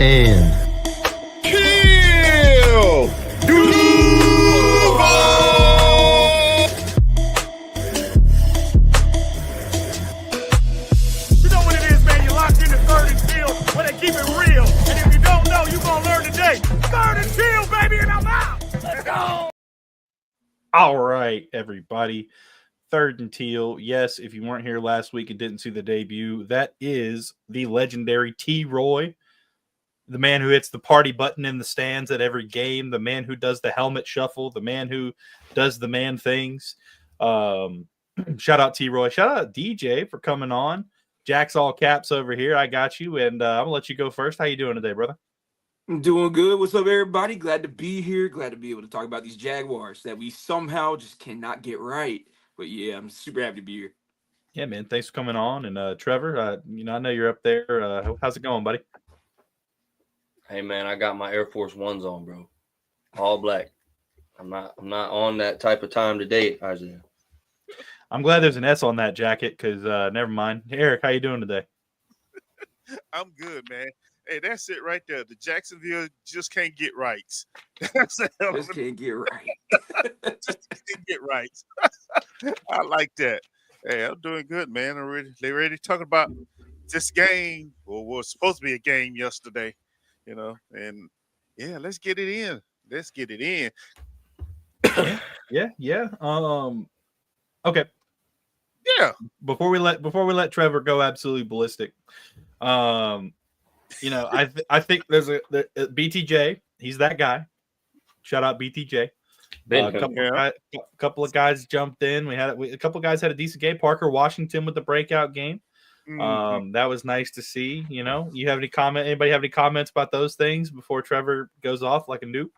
And Teal! You know what it is, man. You're locked into Third and Teal where they keep it real. And if you don't know, you're going to learn today. Third and Teal, baby, and I'm out. Let's go. All right, everybody. Third and Teal. Yes, if you weren't here last week and didn't see the debut, that is the legendary T. Roy, the man who hits the party button in the stands at every game, the man who does the helmet shuffle, the man who does the man things. Shout out T. Roy. Shout out DJ for coming on. Jack's all caps over here. I got you, and I'm gonna let you go first. How you doing today, brother? I'm doing good. What's up, everybody? Glad to be here. Glad to be able to talk about these Jaguars that we somehow just cannot get right. But yeah, I'm super happy to be here. Yeah, man. Thanks for coming on. And Trevor, I know you're up there. How's it going, buddy? Hey man, I got my Air Force Ones on, bro. All black. I'm not on that type of time to date, Isaiah. I'm glad there's an S on that jacket because never mind. Eric, how you doing today? I'm good, man. Hey, that's it right there. The Jacksonville just can't get rights. That's the hell Just can't get right. just can't get rights. I like that. Hey, I'm doing good, man. They ready to talk about this game. Well, was supposed to be a game yesterday, and yeah, let's get it in. Let's get it in. Yeah. Okay. Yeah. Before we let Trevor go absolutely ballistic, I think there's a BTJ. He's that guy. Shout out BTJ. Couple of guys jumped in. A couple of guys had a decent game. Parker Washington with the breakout game. That was nice to see. You have any comment? Anybody have any comments about those things before Trevor goes off like a nuke?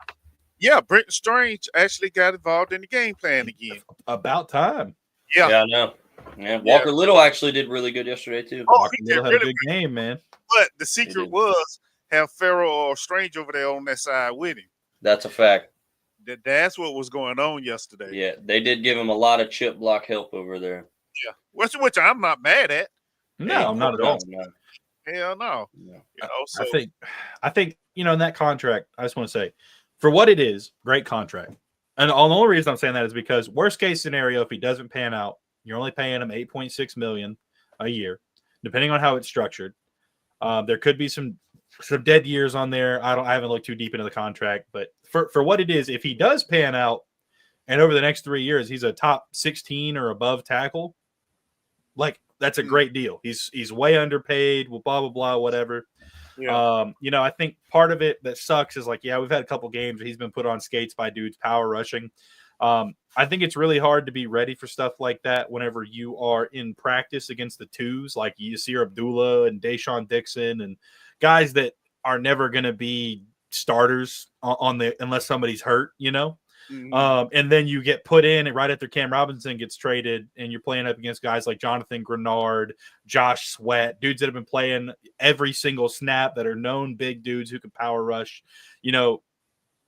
Yeah, Brenton Strange actually got involved in the game plan again. About time. Yeah, I know. Yeah, Walker Little actually did really good yesterday too. Walker Little had a good game, man. But the secret was have Farrell or Strange over there on that side with him. That's a fact. That's what was going on yesterday. Yeah, they did give him a lot of chip block help over there. Yeah, which I'm not mad at. No, not at all. No. Hell no. So. I think in that contract, I just want to say, for what it is, great contract. And the only reason I'm saying that is because worst case scenario, if he doesn't pan out, you're only paying him $8.6 million a year, depending on how it's structured. There could be some dead years on there. I haven't looked too deep into the contract, but for what it is, if he does pan out, and over the next 3 years he's a top 16 or above tackle, like that's a great deal. He's way underpaid. Blah blah blah, whatever. Yeah. I think part of it that sucks is we've had a couple games where he's been put on skates by dudes power rushing. I think it's really hard to be ready for stuff like that whenever you are in practice against the twos, like Yasir Abdullah and Deshaun Dixon and guys that are never going to be starters unless somebody's hurt, and then you get put in and right after Cam Robinson gets traded and you're playing up against guys like Jonathan Grenard, Josh Sweat, dudes that have been playing every single snap that are known big dudes who can power rush.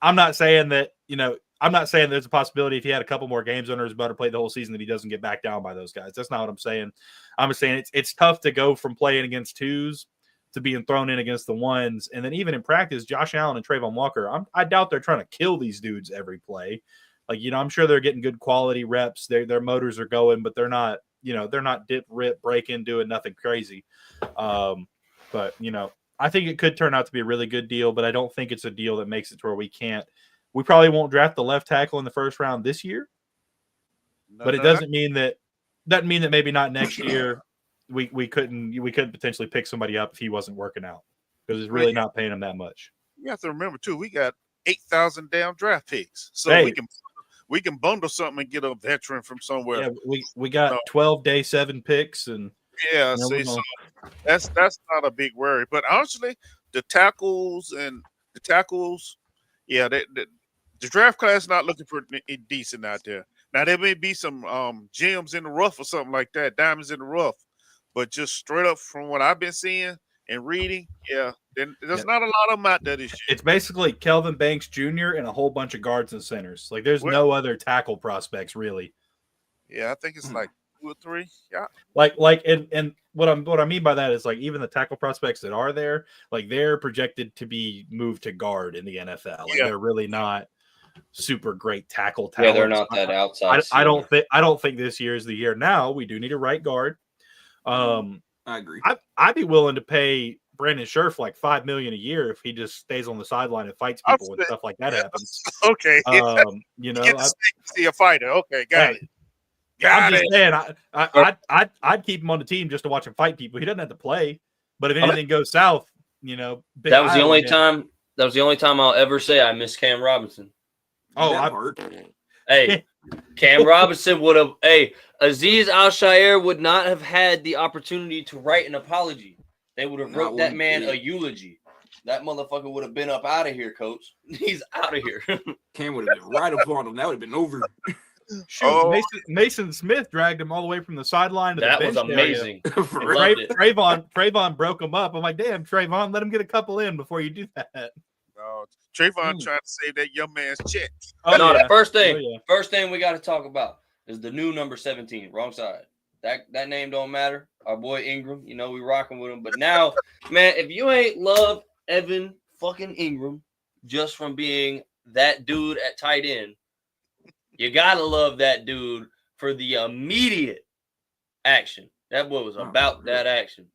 I'm not saying that, there's a possibility if he had a couple more games under his belt or played the whole season that he doesn't get backed down by those guys. That's not what I'm saying. I'm just saying it's tough to go from playing against twos to being thrown in against the ones. And then even in practice, Josh Allen and Trayvon Walker, I doubt they're trying to kill these dudes every play. I'm sure they're getting good quality reps. Their motors are going, but they're not, they're not dip, rip, breaking, doing nothing crazy. But I think it could turn out to be a really good deal, but I don't think it's a deal that makes it to where we probably won't draft the left tackle in the first round this year. But it doesn't mean that maybe not next year. We couldn't potentially pick somebody up if he wasn't working out because it's really not paying him that much. You have to remember too, we got 8,000 damn draft picks, so we can bundle something and get a veteran from somewhere. Yeah, we got 12 day 7 picks and so that's not a big worry. But honestly, the tackles, the draft class not looking for decent out there. Now there may be some gems in the rough or something like that, diamonds in the rough. But just straight up from what I've been seeing and reading, there's not a lot of them out there this year. It's basically Kelvin Banks Jr. and a whole bunch of guards and centers. There's no other tackle prospects, really. Yeah, I think it's like 2 or 3. Yeah. And what I mean by that is like even the tackle prospects that are there, like they're projected to be moved to guard in the NFL. Like they're really not super great tackle talent. Yeah, they're not that outside. I don't think this year is the year. Now we do need a right guard. I agree. I'd be willing to pay Brandon Scherf like $5 million a year if he just stays on the sideline and fights people and stuff like that happens. Okay. You know, get to see a fighter. Okay, got it. I'm just saying, I'd keep him on the team just to watch him fight people. He doesn't have to play, but if anything goes south, you know, that was the only time. That was the only time I'll ever say I miss Cam Robinson. Hey, Cam Robinson would have. Hey, Azeez Al-Shaair would not have had the opportunity to write an apology. They would have wrote that man a eulogy. That motherfucker would have been up out of here, coach. He's out of here. Cam would have been right up on him. That would have been over. Shoot, Mason Smith dragged him all the way from the sideline to the bench. That was amazing. Trayvon broke him up. I'm like, damn, Trayvon, let him get a couple in before you do that. Trayvon trying to save that young man's check. The first thing we got to talk about is the new number 17. Wrong side. That name don't matter. Our boy Ingram, you know we rocking with him. But now, man, if you ain't love Evan fucking Ingram just from being that dude at tight end, you gotta love that dude for the immediate action. That boy was about that action.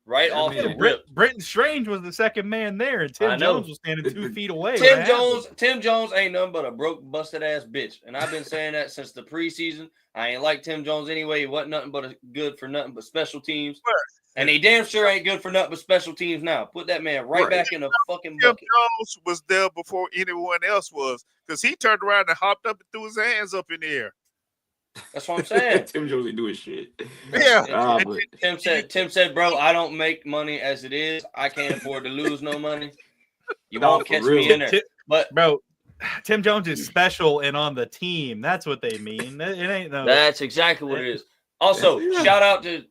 Right off the rip. Brenton Strange was the second man there, and Tim Jones was standing 2 feet away. Tim Jones ain't nothing but a broke, busted ass bitch. And I've been saying that since the preseason. I ain't like Tim Jones anyway. He wasn't nothing but good for nothing but special teams. And he damn sure ain't good for nothing but special teams now. Put that man right back in the fucking bucket. Tim Jones was there before anyone else was, because he turned around and hopped up and threw his hands up in the air. That's what I'm saying. Tim Jones ain't doing shit. Yeah. Tim said, bro, I don't make money as it is. I can't afford to lose no money. You won't catch me in there. But bro, Tim Jones is special and on the team. That's what they mean. It ain't no. That's exactly what it is. Also, shout out to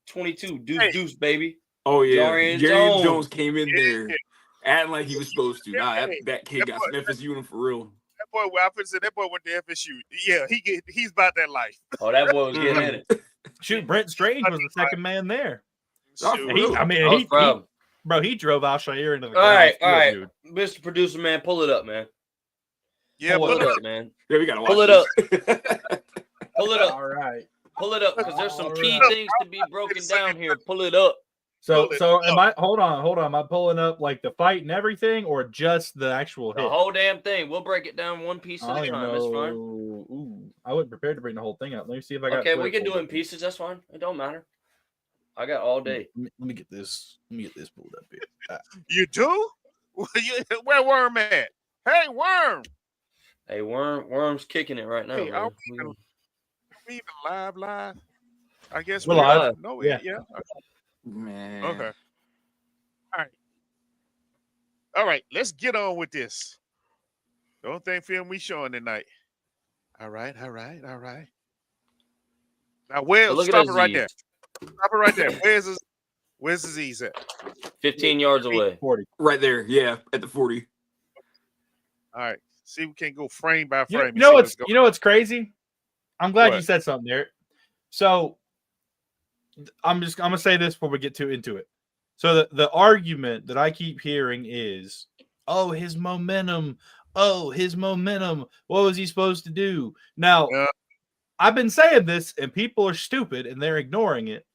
22 Deuce baby. Oh yeah, James Jones came in there acting like he was supposed to. That kid got some FSU for real. That boy went to FSU. Yeah, he's about that life. Oh, that boy was getting in it. Shoot, Brent Strange was the second man there. He drove Al-Shaair into the ground. All right, dude. Mr. Producer, man, pull it up, man. Yeah, pull it up, man. Yeah, we gotta watch pull it up. Pull it up. All right, pull it up because there's some key things to be broken down here. Pull it up. So am I? Hold on. Am I pulling up like the fight and everything, or just the actual hit? The whole damn thing. We'll break it down one piece at a time. That's fine. Ooh, I wasn't prepared to bring the whole thing up. Let me see if I got. Okay, we can do it in pieces. That's fine. It don't matter. I got all day. Let me get this. Pulled up here. You do? Where Worm at? Hey, Worm. Hey, Worm's kicking it right now. Hey, are we even live? I guess we're live. No, yeah. Man. Okay. All right. Let's get on with this. The only thing film we showing tonight. All right. Now, stop it right there. Stop it right there. Where's Azeez at? 15 yards away. 40. Right there. Yeah, at the 40. All right. See, we can go frame by frame. You know what's crazy? I'm glad you said something there. So I'm gonna say this before we get into it. So the argument that I keep hearing is, his momentum. What was he supposed to do? Now, I've been saying this, and people are stupid, and they're ignoring it.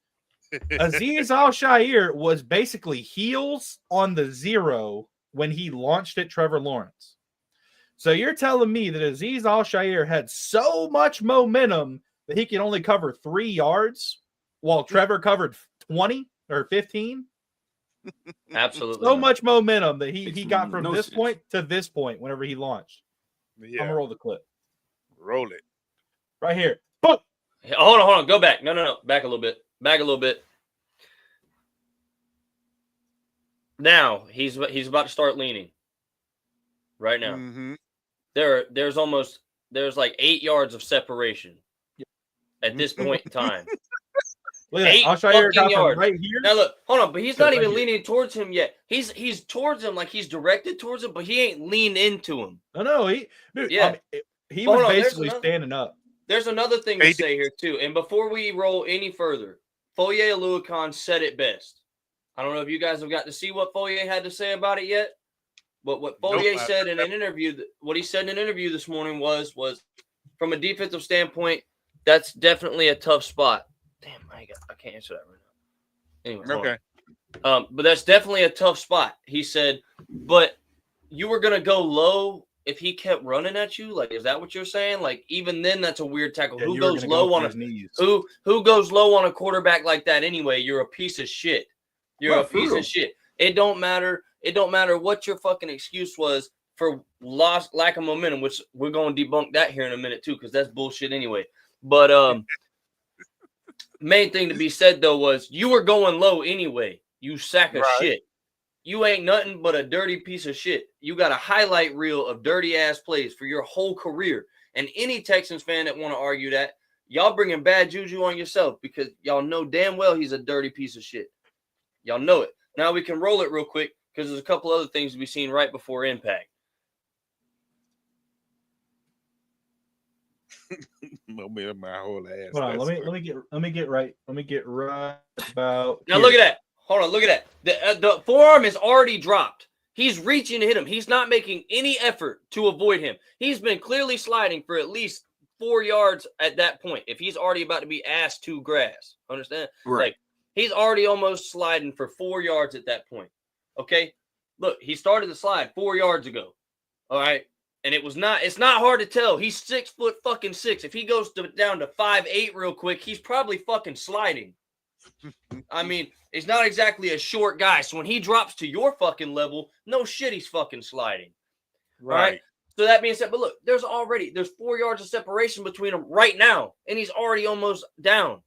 Azeez Al-Shaair was basically heels on the 0 when he launched at Trevor Lawrence. So you're telling me that Azeez Al-Shaair had so much momentum that he could only cover 3 yards while Trevor covered 20 or 15? Absolutely. So much momentum that he got from this point to this point whenever he launched. Yeah. I'm going to roll the clip. Roll it. Right here. Boom. Hold on. Go back. No. Back a little bit. Now, he's about to start leaning. Right now. Mm-hmm. There's like 8 yards of separation at this point in time. Look at 8 fucking yards right here. Now look, hold on, but he's not even leaning towards him yet. He's towards him, like he's directed towards him, but he ain't leaned into him. No, he was basically standing up. There's another thing to say here, too. And before we roll any further, Foye Oluokun said it best. I don't know if you guys have got to see what Foye had to say about it yet. But what Foye said in an interview, what he said in an interview this morning was from a defensive standpoint, that's definitely a tough spot. Damn, I can't answer that right now. Anyway, okay. But that's definitely a tough spot. He said, but you were gonna go low if he kept running at you. Like, is that what you're saying? Like, even then, that's a weird tackle. Yeah, who goes low on who goes low on a quarterback like that anyway? You're a piece of shit. You're a piece of shit. It don't matter. It don't matter what your fucking excuse was for lack of momentum, which we're going to debunk that here in a minute too, because that's bullshit anyway. But main thing to be said though was you were going low anyway. You sack of shit. You ain't nothing but a dirty piece of shit. You got a highlight reel of dirty ass plays for your whole career. And any Texans fan that want to argue that, y'all bringing bad juju on yourself because y'all know damn well he's a dirty piece of shit. Y'all know it. Now we can roll it real quick because there's a couple other things to be seen right before impact. My whole ass. Hold on, let me get right about. Now look at that. Hold on, look at that. The forearm is already dropped. He's reaching to hit him. He's not making any effort to avoid him. He's been clearly sliding for at least 4 yards at that point. If he's already about to be ass to grass, understand? Right. Like he's already almost sliding for 4 yards at that point. Okay, look, he started the slide 4 yards ago. All right, and it's not hard to tell. He's 6'6". If he goes down to 5'8" real quick, he's probably fucking sliding. I mean, he's not exactly a short guy. So when he drops to your fucking level, no shit, he's fucking sliding. Right. All right. So that being said, but look, there's 4 yards of separation between them right now, and he's already almost down.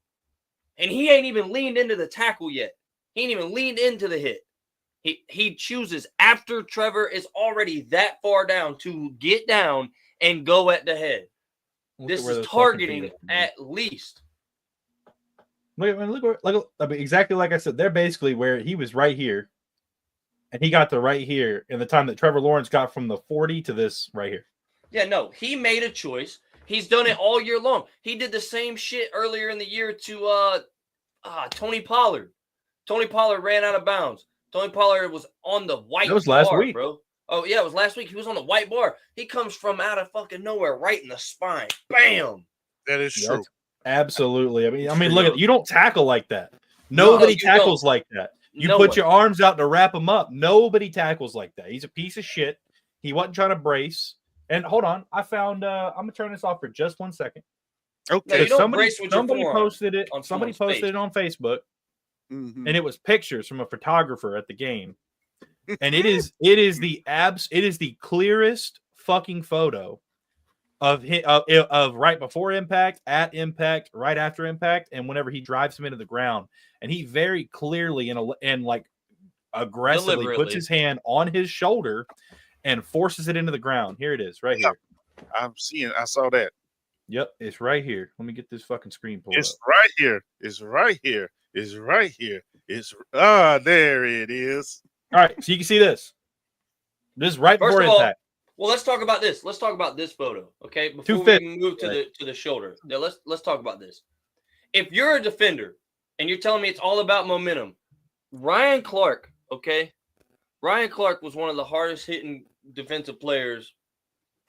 And he ain't even leaned into the tackle yet. He ain't even leaned into the hit. He chooses after Trevor is already that far down to get down and go at the head. This is targeting at least. Look, I mean, exactly like I said, they're basically where he was right here, and he got to right here in the time that Trevor Lawrence got from the 40 to this right here. Yeah, no, he made a choice. He's done it all year long. He did the same shit earlier in the year to Tony Pollard. Tony Pollard ran out of bounds. Tony Pollard was on the white bar. That was last week, bro. Oh, yeah, it was last week. He was on the white bar. He comes from out of fucking nowhere, right in the spine. Bam! That is true. Absolutely. I mean, look at you don't tackle like that. Nobody tackles like that. You put your arms out to wrap him up. Nobody tackles like that. He's a piece of shit. He wasn't trying to brace. And hold on, I found. I'm gonna turn this off for just 1 second. Okay. No, somebody posted it. Somebody posted it on Facebook, and it was pictures from a photographer at the game. And it is the clearest fucking photo of right before impact, at impact, right after impact, and whenever he drives him into the ground. And he very clearly and like aggressively puts his hand on his shoulder and forces it into the ground. Here it is, right here. I saw that. Yep, it's right here. Let me get this fucking screen pulled up. It's right here. It's right here. It's right here. There it is. All right, so you can see this. This is right before impact. Well, let's talk about this. Let's talk about this photo, okay? Before we move to the shoulder. Now, let's talk about this. If you're a defender and you're telling me it's all about momentum, Ryan Clark, okay? Ryan Clark was one of the hardest hitting defensive players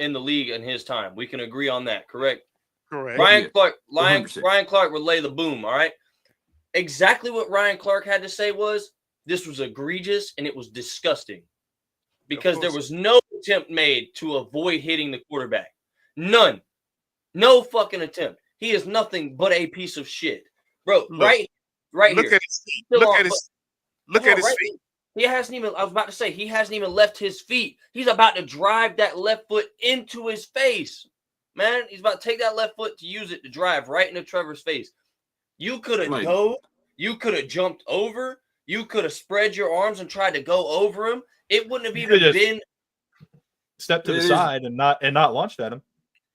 in the league in his time. We can agree on that, correct? Correct. Ryan Clark would lay the boom, all right? Exactly what Ryan Clark had to say was, this was egregious and it was disgusting because there was no attempt made to avoid hitting the quarterback. None. No fucking attempt. He is nothing but a piece of shit. Bro, right look here. At his feet. Look at his feet. He hasn't even, I was about to say, he hasn't even left his feet. He's about to drive that left foot into his face. Man, he's about to take that left foot to use it to drive right into Trevor's face. You could have dove. You could have jumped over. You could have spread your arms and tried to go over him. It wouldn't have even been. Step to the side and not launched at him.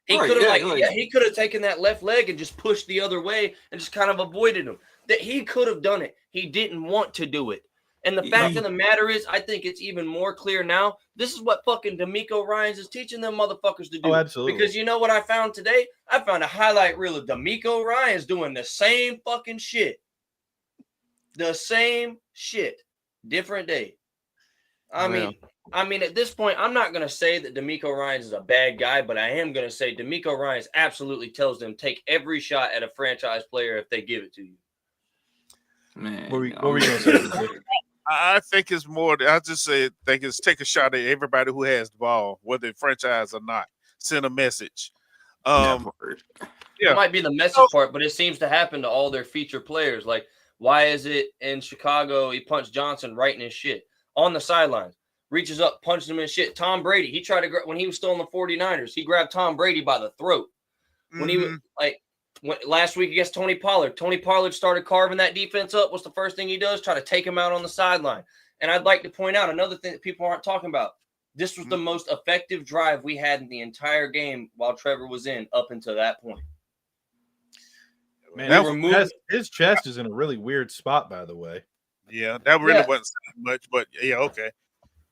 He could have he could have taken that left leg and just pushed the other way and just kind of avoided him. That he could have done it. He didn't want to do it. And the fact of the matter is, I think it's even more clear now. This is what fucking D'Amico Ryans is teaching them motherfuckers to do. Oh, absolutely. Because you know what I found today? I found a highlight reel of D'Amico Ryans doing the same fucking shit. The same shit. Different day. I mean, at this point, I'm not going to say that D'Amico Ryans is a bad guy, but I am going to say D'Amico Ryans absolutely tells them take every shot at a franchise player if they give it to you. Man, what were you going to say? I think it's more. I just think it's take a shot at everybody who has the ball, whether it's franchise or not. Send a message. It might be the message part, but it seems to happen to all their feature players. Like, why is it in Chicago he punched Johnson right in his shit on the sidelines? Reaches up, punched him in shit. Tom Brady, he tried to when he was still in the 49ers, he grabbed Tom Brady by the throat. When he was last week against Tony Pollard started carving that defense up. What's the first thing he does? Try to take him out on the sideline. And I'd like to point out another thing that people aren't talking about. This was the most effective drive we had in the entire game while Trevor was in up until that point. Man, his chest is in a really weird spot, by the way. Yeah, that really wasn't much, but yeah, okay.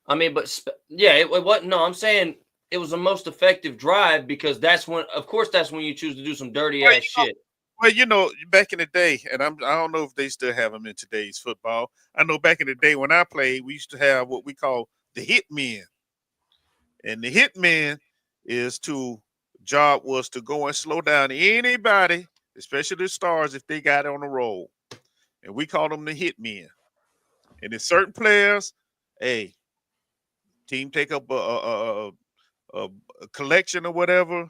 I mean, but it wasn't. No, I'm saying it was the most effective drive because that's when you choose to do some dirty ass shit. Well, back in the day, and I don't know if they still have them in today's football. I know back in the day when I played, we used to have what we call the hitman. And the hitman job was to go and slow down anybody, especially the stars, if they got on the roll. And we call them the hitmen. And in certain players, team take up a collection or whatever,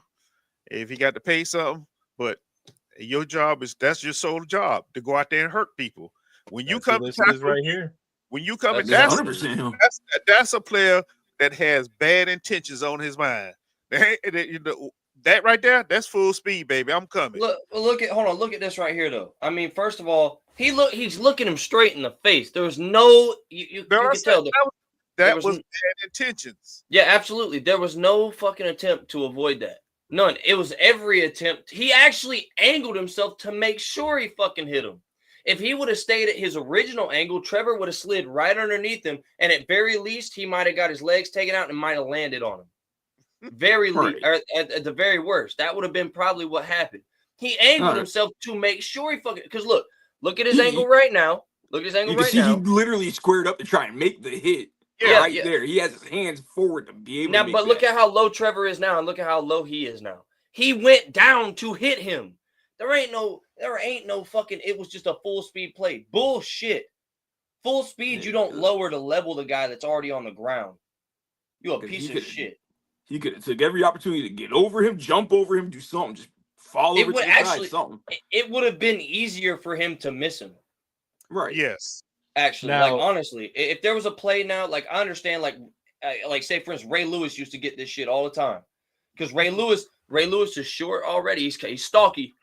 if you got to pay something, but your job that's your sole job, to go out there and hurt people. When you come right here. When you come, that's a player that has bad intentions on his mind. That right there, that's full speed, baby. I'm coming. Look at this right here, though. I mean, first of all, he's looking him straight in the face. There was no you can tell that was bad intentions. Yeah, absolutely. There was no fucking attempt to avoid that. None. It was every attempt. He actually angled himself to make sure he fucking hit him. If he would have stayed at his original angle, Trevor would have slid right underneath him, and at very least, he might have got his legs taken out and might have landed on him. Or at the very worst, that would have been probably what happened. He angled himself to make sure he fucking. Because look at his angle right now. Look at his angle right now. He literally squared up to try and make the hit. Yeah, there. He has his hands forward to be able to make look at how low Trevor is now, and look at how low he is now. He went down to hit him. There ain't no fucking. It was just a full speed play. Bullshit. Full speed, you don't lower to level the guy that's already on the ground. You a piece of shit. He could have took every opportunity to get over him, jump over him, do something, just fall over to the side, something. It would have been easier for him to miss him. Right. Yes. Actually, now, honestly, if there was a play now, I understand, say for instance, Ray Lewis used to get this shit all the time because Ray Lewis is short already. He's stocky,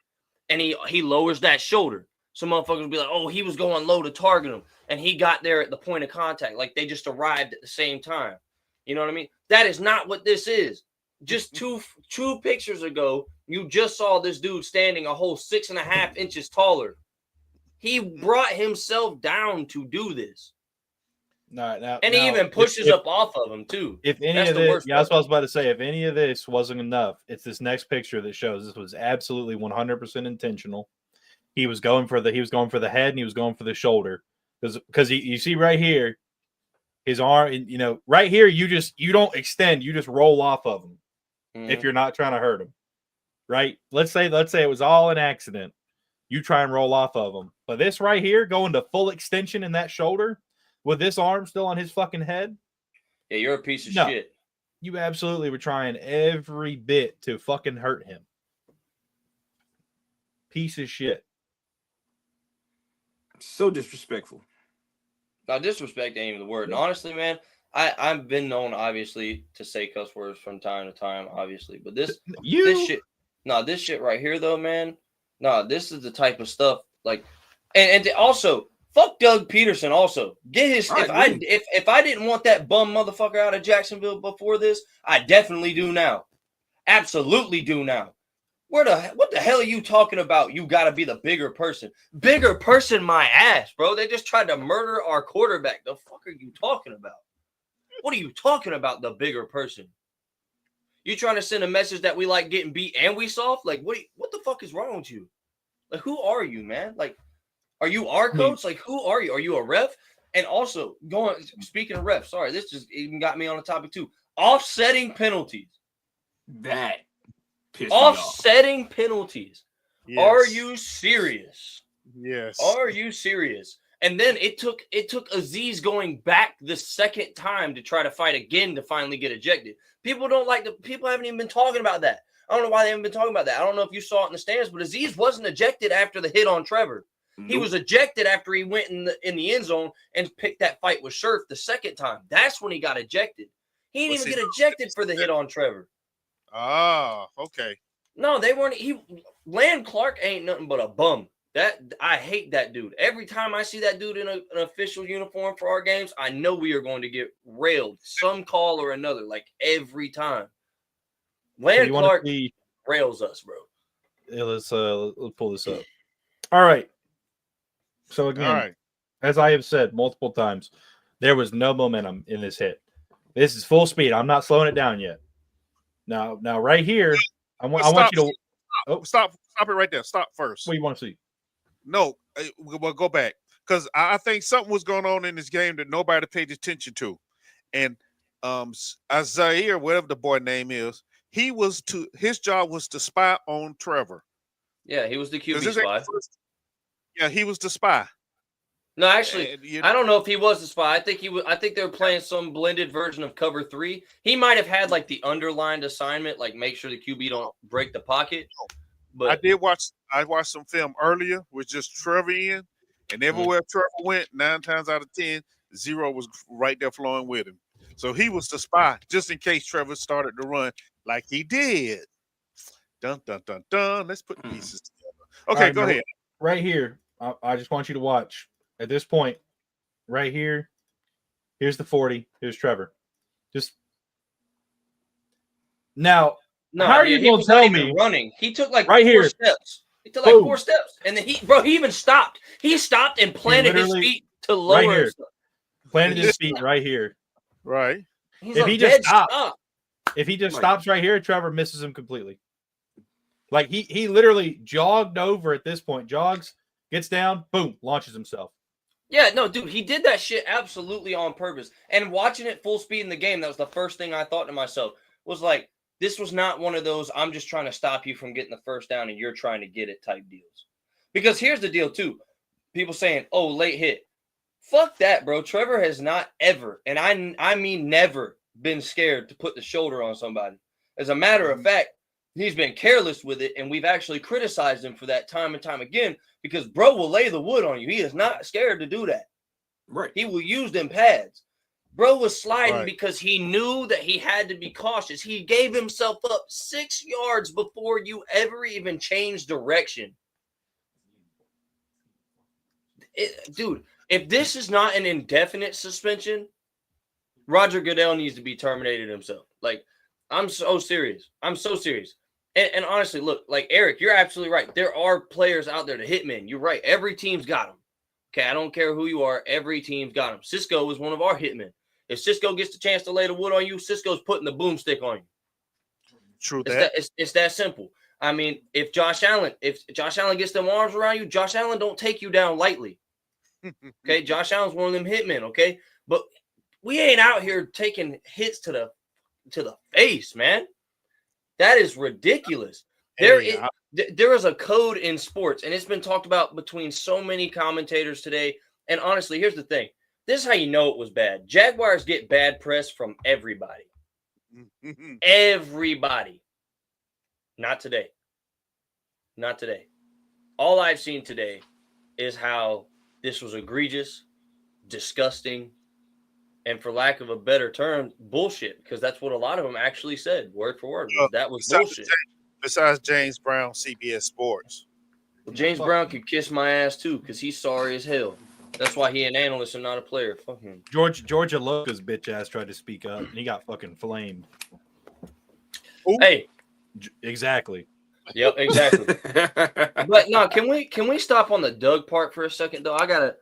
and he lowers that shoulder. Some motherfuckers will be like, "Oh, he was going low to target him, and he got there at the point of contact, like they just arrived at the same time." You know what I mean? That is not what this is. Just two pictures ago, you just saw this dude standing a whole 6.5 inches taller. He brought himself down to do this. He even pushes up off of him too. If any of this, that's what I was about to say. If any of this wasn't enough, it's this next picture that shows this was absolutely 100% intentional. He was going for the head and he was going for the shoulder because you see right here, his arm. Right here, you don't extend. You just roll off of him if you're not trying to hurt him. Right? Let's say it was all an accident. You try and roll off of him. But this right here, going to full extension in that shoulder with this arm still on his fucking head. Yeah, you're a piece of shit. You absolutely were trying every bit to fucking hurt him. Piece of shit. So disrespectful. Now, disrespect ain't even the word. And honestly, man, I've been known, obviously, to say cuss words from time to time, obviously. But this shit right here, though, man. No, this is the type of stuff and also fuck Doug Peterson. Also, get his. If I didn't want that bum motherfucker out of Jacksonville before this, I definitely do now. Absolutely do now. What the hell are you talking about? You got to be the bigger person. Bigger person, my ass, bro. They just tried to murder our quarterback. The fuck are you talking about? What are you talking about, the bigger person? You trying to send a message that we like getting beat and we soft? Like, what the fuck is wrong with you? Like, who are you, man? Like, are you our coach? Like, who are you? Are you a ref? And also, speaking of refs, sorry, this just even got me on the topic too. Offsetting penalties. That pissed me Offsetting penalties. Yes. Are you serious? Yes. Are you serious? And then it took Aziz going back the second time to try to fight again to finally get ejected. People haven't even been talking about that. I don't know why they haven't been talking about that. I don't know if you saw it in the stands, but Aziz wasn't ejected after the hit on Trevor. He was ejected after he went in the end zone and picked that fight with Scherf the second time. That's when he got ejected. He didn't even get ejected for the hit on Trevor. Ah, okay. No, they weren't. Land Clark ain't nothing but a bum. I hate that dude. Every time I see that dude in an official uniform for our games, I know we are going to get railed, some call or another, like every time. Land Clark rails us, bro. Yeah, let's pull this up. All right. So again, as I have said multiple times, there was no momentum in this hit. This is full speed. I'm not slowing it down yet. Now, right here, I want you to stop it right there. Stop first. What do you want to see? No, we'll go back because I think something was going on in this game that nobody paid attention to, and Isaiah, whatever the boy name is, his job was to spy on Trevor. Yeah, he was the QB spy. Yeah, he was the spy. No, actually, I don't know if he was the spy. I think they were playing some blended version of cover 3. He might have had like the underlined assignment, like make sure the QB don't break the pocket. But I watched some film earlier with just Trevor in, and everywhere Trevor went, 9 times out of 10, Zero was right there flowing with him. So he was the spy, just in case Trevor started to run like he did. Dun dun dun dun. Let's put the pieces together. Okay, go ahead. Right here, I just want you to watch. At this point, right here, here's the 40. Here's Trevor. Just now. No, how are you going to tell me running? He took like right 4 steps. He took like 4 steps, and then he even stopped. He stopped and planted his feet to lower. Right here. Planted his feet right here. Right. If he just stops right here, Trevor misses him completely. Like he literally jogged over at this point. Jogs, gets down, boom, launches himself. Yeah, no, dude, he did that shit absolutely on purpose. And watching it full speed in the game, that was the first thing I thought to myself was like, this was not one of those, I'm just trying to stop you from getting the first down and you're trying to get it type deals. Because here's the deal, too. People saying, oh, late hit. Fuck that, bro. Trevor has not ever, and I mean never, been scared to put the shoulder on somebody. As a matter of fact, he's been careless with it, and we've actually criticized him for that time and time again because bro will lay the wood on you. He is not scared to do that. Right. He will use them pads. Bro was sliding because he knew that he had to be cautious. He gave himself up 6 yards before you ever even changed direction. Dude, if this is not an indefinite suspension, Roger Goodell needs to be terminated himself. Like, I'm so serious. I'm so serious. And honestly, look, like Eric, you're absolutely right. There are players out there to hitmen. You're right. Every team's got them. Okay, I don't care who you are. Every team's got them. Cisco is one of our hitmen. If Cisco gets the chance to lay the wood on you, Cisco's putting the boomstick on you. True that. It's that simple. I mean, if Josh Allen gets them arms around you, Josh Allen don't take you down lightly. Okay, Josh Allen's one of them hitmen. Okay, but we ain't out here taking hits to the face, man. That is ridiculous. There is a code in sports, and it's been talked about between so many commentators today. And honestly, here's the thing. This is how you know it was bad. Jaguars get bad press from everybody. Everybody. Not today. Not today. All I've seen today is how this was egregious, disgusting, and for lack of a better term, bullshit, because that's what a lot of them actually said, word for word. That was bullshit. Besides James Brown, CBS Sports. Well, James Brown could kiss my ass, too, because he's sorry as hell. That's why he an analyst and not a player. Fuck him. Georgia Loca's bitch ass tried to speak up, and he got fucking flamed. Hey. Exactly. Yep, exactly. But no, can we stop on the Doug part for a second though? I gotta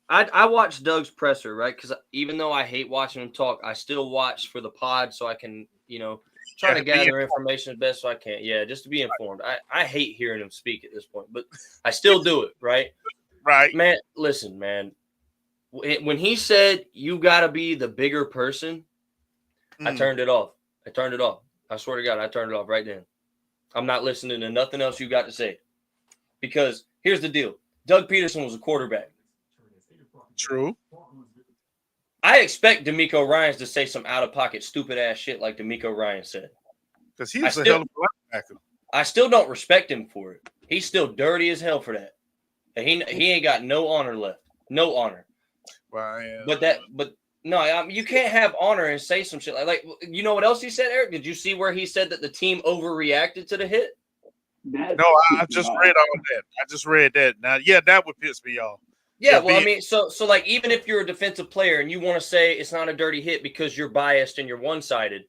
I watched Doug's presser, right? Because even though I hate watching him talk, I still watch for the pod so I can, try to gather information as best I can. Yeah, just to be informed. I hate hearing him speak at this point, but I still do it, right? Right. Man, listen, man. When he said you got to be the bigger person, I turned it off. I swear to God, I turned it off right then. I'm not listening to nothing else you got to say. Because here's the deal. Doug Peterson was a quarterback. True. I expect DeMeco Ryans to say some out-of-pocket, stupid-ass shit like DeMeco Ryan said. Because he was a hell of a linebacker. I still don't respect him for it. He's still dirty as hell for that. And he ain't got no honor left. No honor. Right. But no, you can't have honor and say some shit like you know what else he said, Eric? Did you see where he said that the team overreacted to the hit? No, I just read all that. I just read that. Now, yeah, that would piss me off. Yeah, well, I mean, so like even if you're a defensive player and you want to say it's not a dirty hit because you're biased and you're one-sided,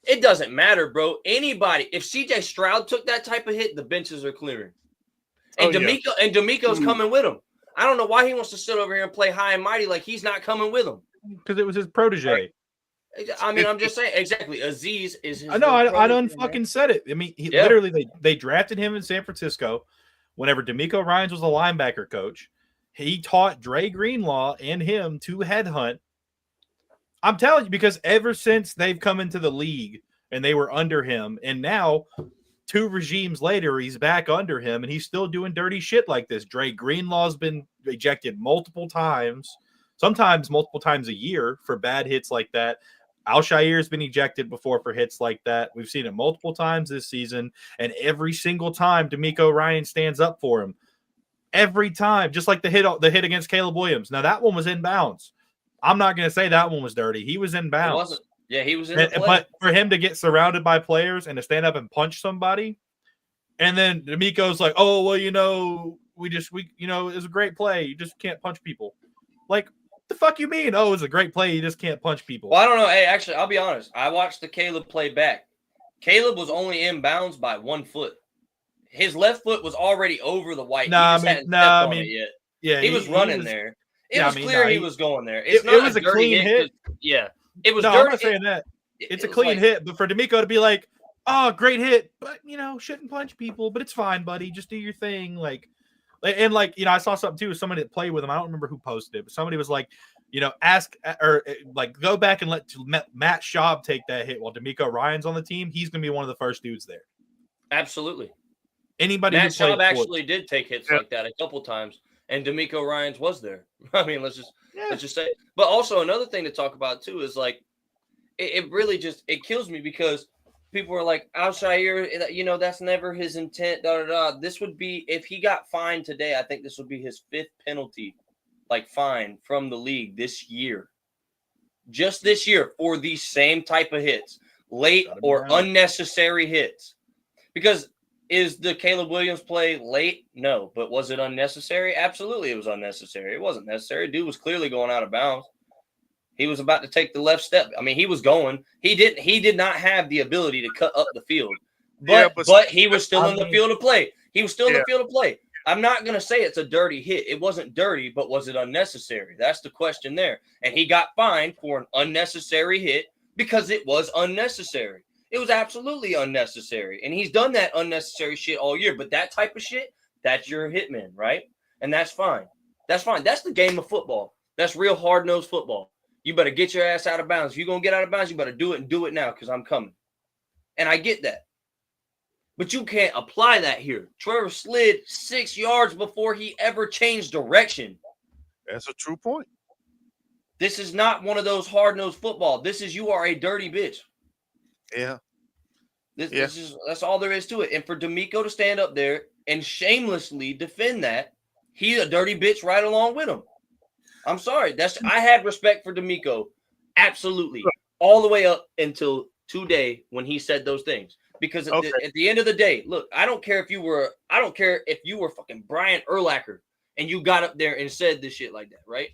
it doesn't matter, bro. Anybody, if CJ Stroud took that type of hit, the benches are clearing. And DeMeco's coming with him. I don't know why he wants to sit over here and play high and mighty like he's not coming with him. Because it was his protege. Right. I mean, I'm just saying, exactly. Aziz is his. I know, I done fucking said it. I mean, literally, they drafted him in San Francisco whenever DeMeco Ryans was a linebacker coach. He taught Dre Greenlaw and him to headhunt. I'm telling you, because ever since they've come into the league and they were under him, and now 2 regimes later, he's back under him, and he's still doing dirty shit like this. Dre Greenlaw's been ejected multiple times, sometimes multiple times a year for bad hits like that. Al-Shair's been ejected before for hits like that. We've seen it multiple times this season, and every single time DeMeco Ryan stands up for him. Every time, just like the hit against Caleb Williams. Now, that one was in bounds. I'm not going to say that one was dirty. He was in bounds. It wasn't. Yeah, he was in the play. But for him to get surrounded by players and to stand up and punch somebody, and then DeMeco's like, oh, well, it was a great play. You just can't punch people. Like, what the fuck you mean? Oh, it was a great play. You just can't punch people. Well, I don't know. Hey, actually, I'll be honest. I watched the Caleb play back. Caleb was only in bounds by 1 foot. His left foot was already over the white. It yet. Yeah, he was running there. It was clear he was going there. It was a clean hit. Yeah, it was. No, I'm not saying that. It's a clean hit, but for DeMeco to be like, "Oh, great hit," but shouldn't punch people, but it's fine, buddy. Just do your thing, I saw something too. Somebody that played with him. I don't remember who posted it, but somebody was like, ask or go back and let Matt Schaub take that hit while DeMeco Ryan's on the team. He's gonna be one of the first dudes there. Absolutely. Anybody Matt Schaub actually did take hits like that a couple times, and DeMeco Ryans was there. I mean, let's just say. But also another thing to talk about too is like, it really just kills me because people are like, Al-Shair, that's never his intent. This would be if he got fined today. I think this would be his 5th penalty, fine from the league this year, just this year for these same type of hits, late or unnecessary hits, because. Is the Caleb Williams play late? No. But was it unnecessary? Absolutely, it was unnecessary. It wasn't necessary. Dude was clearly going out of bounds. He was about to take the left step. I mean, he was going. He did not have the ability to cut up the field. But he was still in the field of play. He was still in the field of play. I'm not going to say it's a dirty hit. It wasn't dirty, but was it unnecessary? That's the question there. And he got fined for an unnecessary hit because it was unnecessary. It was absolutely unnecessary. And he's done that unnecessary shit all year. But that type of shit, that's your hitman, right? And that's fine. That's fine. That's the game of football. That's real hard-nosed football. You better get your ass out of bounds. If you're going to get out of bounds, you better do it and do it now because I'm coming. And I get that. But you can't apply that here. Trevor slid 6 yards before he ever changed direction. That's a true point. This is not one of those hard-nosed football. This is you are a dirty bitch. Yeah. That's all there is to it. And for DeMeco to stand up there and shamelessly defend that, he's a dirty bitch right along with him. I'm sorry. I had respect for DeMeco. Absolutely. All the way up until today when he said those things. Because at the end of the day, look, I don't care if you were fucking Brian Urlacher and you got up there and said this shit like that, right?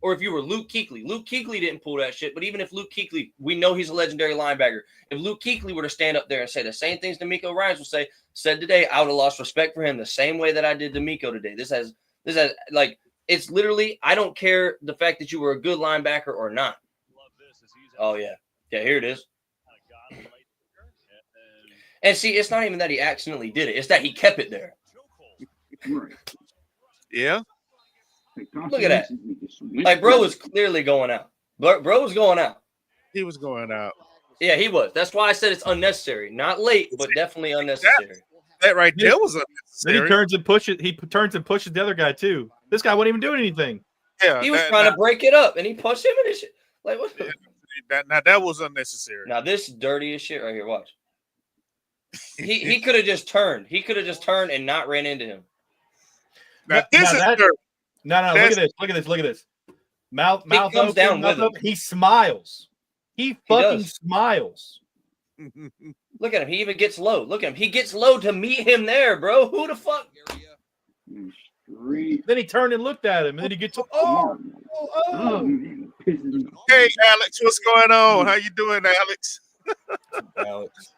or if you were Luke Kuechly. Luke Kuechly didn't pull that shit, but even if Luke Kuechly, we know he's a legendary linebacker. If Luke Kuechly were to stand up there and say the same things DeMeco Ryans will said today, I would have lost respect for him the same way that I did DeMeco today. This has like, it's literally, I don't care the fact that you were a good linebacker or not. Oh yeah, here it is. And see, it's not even that he accidentally did it; it's that he kept it there. Yeah. Look at that. Like, bro was clearly going out. Bro was going out. He was going out. Yeah, he was. That's why I said it's unnecessary. Not late, but definitely unnecessary. That right there was unnecessary. Then he turns and pushes the other guy too. This guy wasn't even doing anything. Yeah, he was trying to break it up, and he punched him in his shit. Like, what? Now that was unnecessary. Now this dirty as shit right here. Watch. He could have just turned. He could have just turned and not ran into him. Now this is dirty. No. Look at this. Mouth comes open, down mouth with him. open. He smiles. He fucking smiles. Look at him. He even gets low. Look at him. He gets low to meet him there, bro. Who the fuck? Then he turned and looked at him, and then he gets oh. Hey, Alex, what's going on? How you doing, Alex? Alex.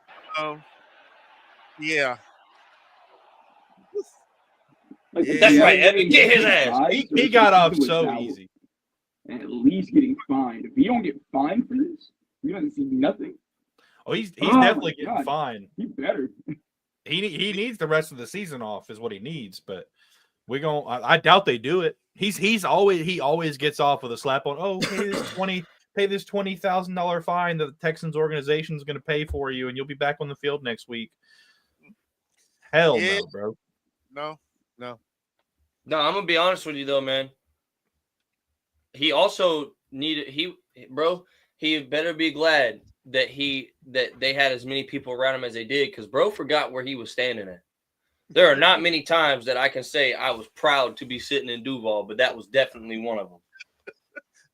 Yeah. That's right, Evan. Get his ass. He got off so easy. And at least getting fined. If you don't get fined for this, you don't see nothing. Oh, he's definitely getting fined. He better. He needs the rest of the season off is what he needs, but I doubt they do it. He always gets off with a slap on. Oh, pay this $20,000 fine that the Texans organization is going to pay for you, and you'll be back on the field next week. Hell no, bro. No. No, I'm gonna be honest with you though, man. He also needed he better be glad that they had as many people around him as they did, because bro forgot where he was standing at. There are not many times that I can say I was proud to be sitting in Duval, but that was definitely one of them.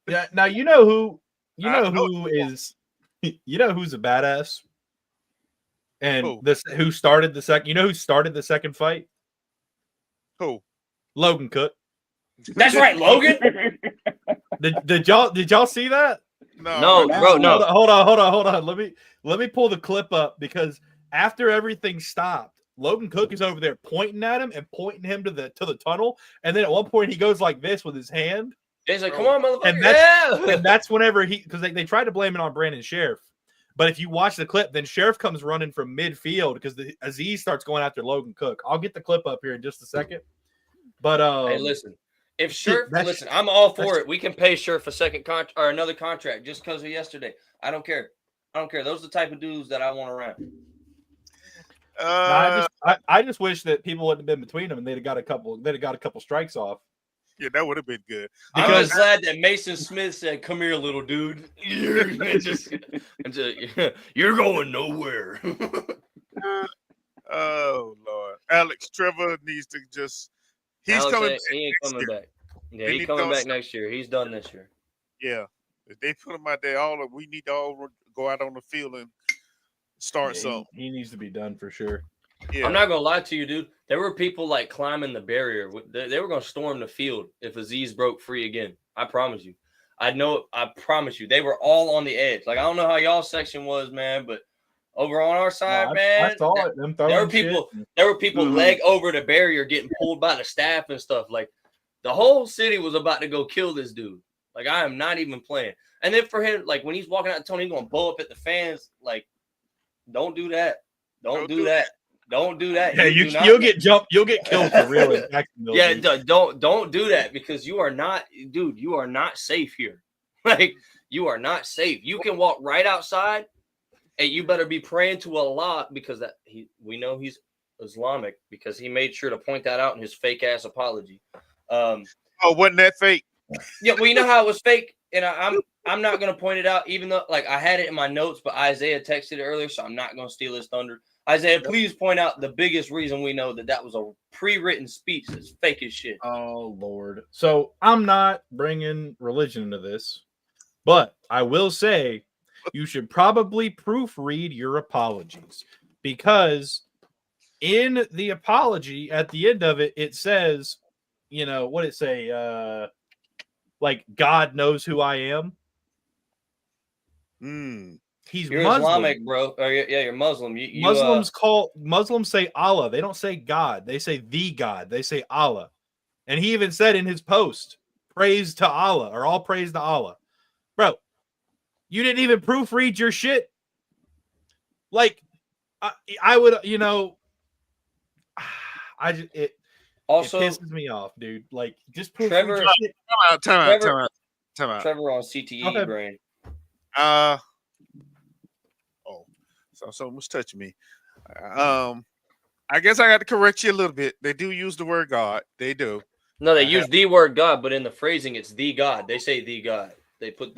Yeah. Now you know who's a badass, and who started the second. You know who started the second fight? Who? Logan Cook. That's right, Logan. Did y'all see that? No, bro, no. Hold on. Let me pull the clip up, because after everything stopped, Logan Cook is over there pointing at him and pointing him to the tunnel, and then at one point he goes like this with his hand. He's like, "Come on, motherfucker!" And that's whenever because they tried to blame it on Brandon Sheriff, but if you watch the clip, then Sheriff comes running from midfield because Aziz starts going after Logan Cook. I'll get the clip up here in just a second. But hey, listen. If Sheriff, listen, I'm all for it. We can pay Sheriff a second or another contract just because of yesterday. I don't care. Those are the type of dudes that I want around. I just wish that people wouldn't have been between them and they'd have got a couple strikes off. Yeah, that would have been good. I'm just glad that Mason Smith said, "Come here, little dude. You're going nowhere." Oh Lord, Alex Trevor needs to just. He's coming. He ain't coming back. Yeah, he's coming back next year. He's done this year. Yeah, if they put him out there, we need to all go out on the field and start something. He needs to be done for sure. Yeah. I'm not gonna lie to you, dude. There were people like climbing the barrier. They were gonna storm the field if Aziz broke free again. I promise you. I promise you. They were all on the edge. Like, I don't know how y'all section was, man, but over on our side, man, I saw it. There were people leg over the barrier getting pulled by the staff and stuff. Like, the whole city was about to go kill this dude. Like, I am not even playing. And then for him, like, when he's walking out the tunnel, he's gonna blow up at the fans. Like, don't do that. Don't do that. Don't do that. Yeah, you'll get jumped. You'll get killed for real in Jacksonville. Yeah, don't do that, because you are not, dude. You are not safe here. Like, you are not safe. You can walk right outside, and you better be praying to Allah, because we know he's Islamic, because he made sure to point that out in his fake ass apology. Wasn't that fake? Yeah, well, you know how it was fake, and I'm not gonna point it out, even though like I had it in my notes, but Isaiah texted it earlier, so I'm not gonna steal his thunder. Isaiah, please point out the biggest reason we know that was a pre-written speech that's fake as shit. Oh, Lord. So I'm not bringing religion into this, but I will say you should probably proofread your apologies, because in the apology at the end of it, it says, what did it say? like God knows who I am. He's You're Muslim. Islamic, bro. Or you're Muslim. Muslims say Allah. They don't say God. They say the God. They say Allah. And he even said in his post, praise to Allah, or all praise to Allah. Bro, you didn't even proofread your shit. Like, I would, it pisses me off, dude. Like, just proofread your shit. Time out. Trevor on CTE brain. So someone's touching me. I guess I got to correct you a little bit. They do use the word God. They do. No, they use the word God, but in the phrasing, it's the God. They say the God. They put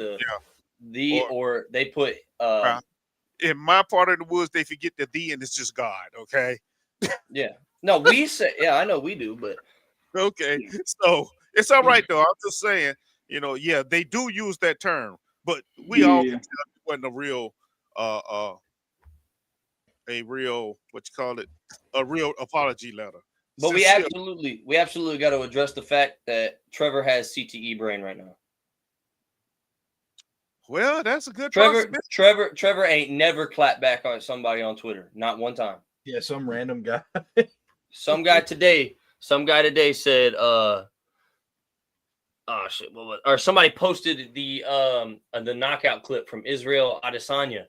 or they put in my part of the woods, they forget the and it's just God. Okay. Yeah. No, we say I know we do, but okay. So it's all right though. I'm just saying, they do use that term, but we all can tell it wasn't a real a real apology letter. But we absolutely got to address the fact that Trevor has CTE brain right now. Well, that's a good Trevor ain't never clapped back on somebody on Twitter, not one time. Yeah, some random guy. Some guy today said, or somebody posted the knockout clip from Israel Adesanya,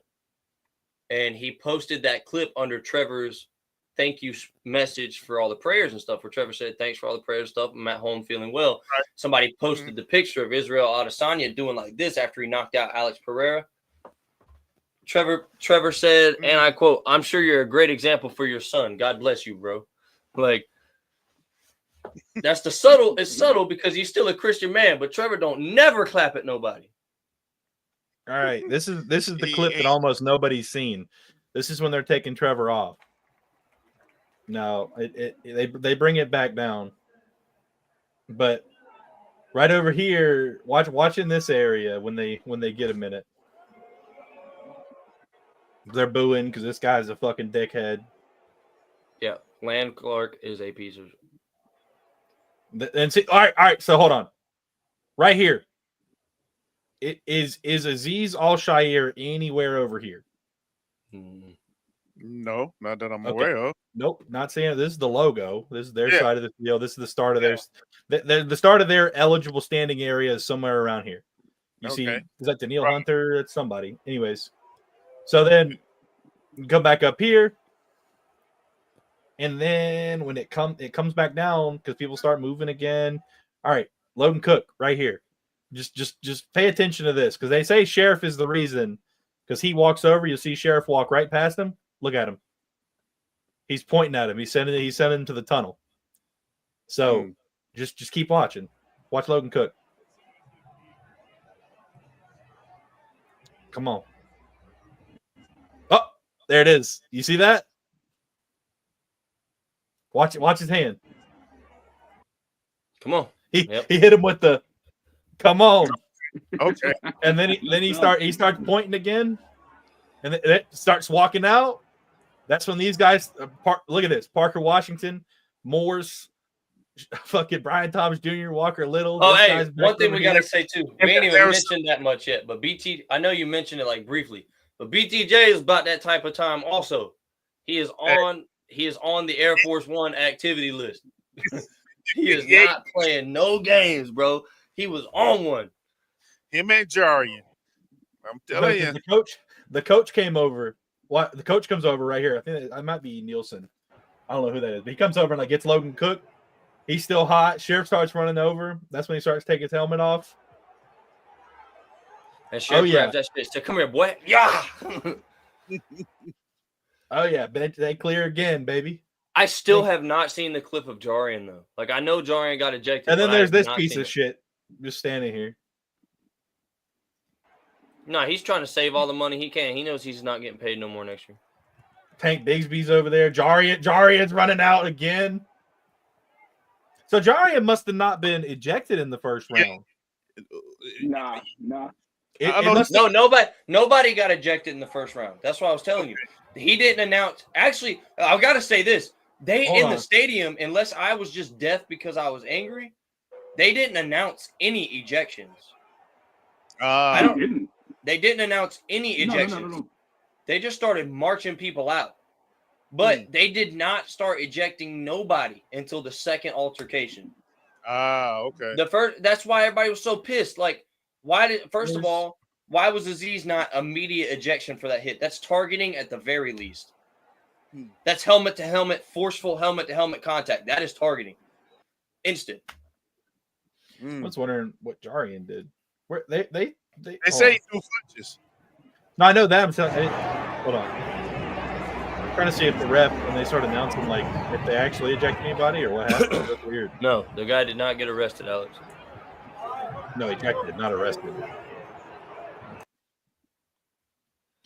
and he posted that clip under Trevor's thank you message for all the prayers and stuff, where Trevor said, thanks for all the prayers and stuff. I'm at home feeling well. Right. Somebody posted the picture of Israel Adesanya doing like this after he knocked out Alex Pereira. Trevor said, and I quote, I'm sure you're a great example for your son. God bless you, bro. Like, that's it's subtle because he's still a Christian man, but Trevor don't never clap at nobody. All right. This is the clip that almost nobody's seen. This is when they're taking Trevor off. No, they bring it back down. But right over here, watch in this area when they get a minute. They're booing because this guy's a fucking dickhead. Yeah, Land Clark is a piece of. And see, all right. So hold on, right here. It is Aziz Al-Shaair anywhere over here? No, not that I'm aware of. Nope, not saying it. This is the logo. This is their side of the field. This is the start of the start of their eligible standing area is somewhere around here. You see, is that Daniil Hunter? It's somebody. Anyways, so then you come back up here, and then when it comes back down because people start moving again. All right, Logan Cook right here. Just pay attention to this because they say Sheriff is the reason because he walks over. You'll see Sheriff walk right past him. Look at him. He's pointing at him. He's sending him to the tunnel. So just keep watching. Watch Logan Cook. Come on. Oh, there it is. You see that? Watch his hand. Come on. He hit him with the come on. Okay. And then he starts pointing again. And it starts walking out. That's when these guys look at this. Parker Washington, Morse, fucking Brian Thomas Jr., Walker Little. Oh, hey, one thing we gotta say too. We ain't even mentioned that much yet, but BT, I know you mentioned it like briefly, but BTJ is about that type of time also. He is on the Air Force One activity list. He is not playing no games, bro. He was on one. Him and Jarian. I'm telling you. The coach came over. What the coach comes over right here. I think I might be Nielsen. I don't know who that is, but he comes over and like gets Logan Cook. He's still hot. Sheriff starts running over. That's when he starts taking his helmet off. And Sheriff grabs that shit. So come here, boy. Yeah. Oh yeah, they clear again, baby. I still have not seen the clip of Jarian though. Like I know Jarian got ejected. And then there's this piece of shit just standing here. No, he's trying to save all the money he can. He knows he's not getting paid no more next year. Tank Bigsby's over there. Jarian's running out again. So Jarian must have not been ejected in the first round. Nah. Nobody got ejected in the first round. That's what I was telling you. He didn't announce. Actually, I've got to say this. The stadium, unless I was just deaf because I was angry, They didn't announce any ejections. They didn't announce any ejections. No. They just started marching people out. But they did not start ejecting nobody until the second altercation. Okay. That's why everybody was so pissed. Like, first of all, why was Aziz not immediate ejection for that hit? That's targeting at the very least. That's helmet to helmet, forceful helmet to helmet contact. That is targeting. Instant. I was wondering what Jarian did. Where they say he threw punches. No, I know that. Hold on. I'm trying to see if the ref, when they start announcing, like, if they actually eject anybody or what happened. That's weird. No, the guy did not get arrested, Alex. No, ejected, not arrested.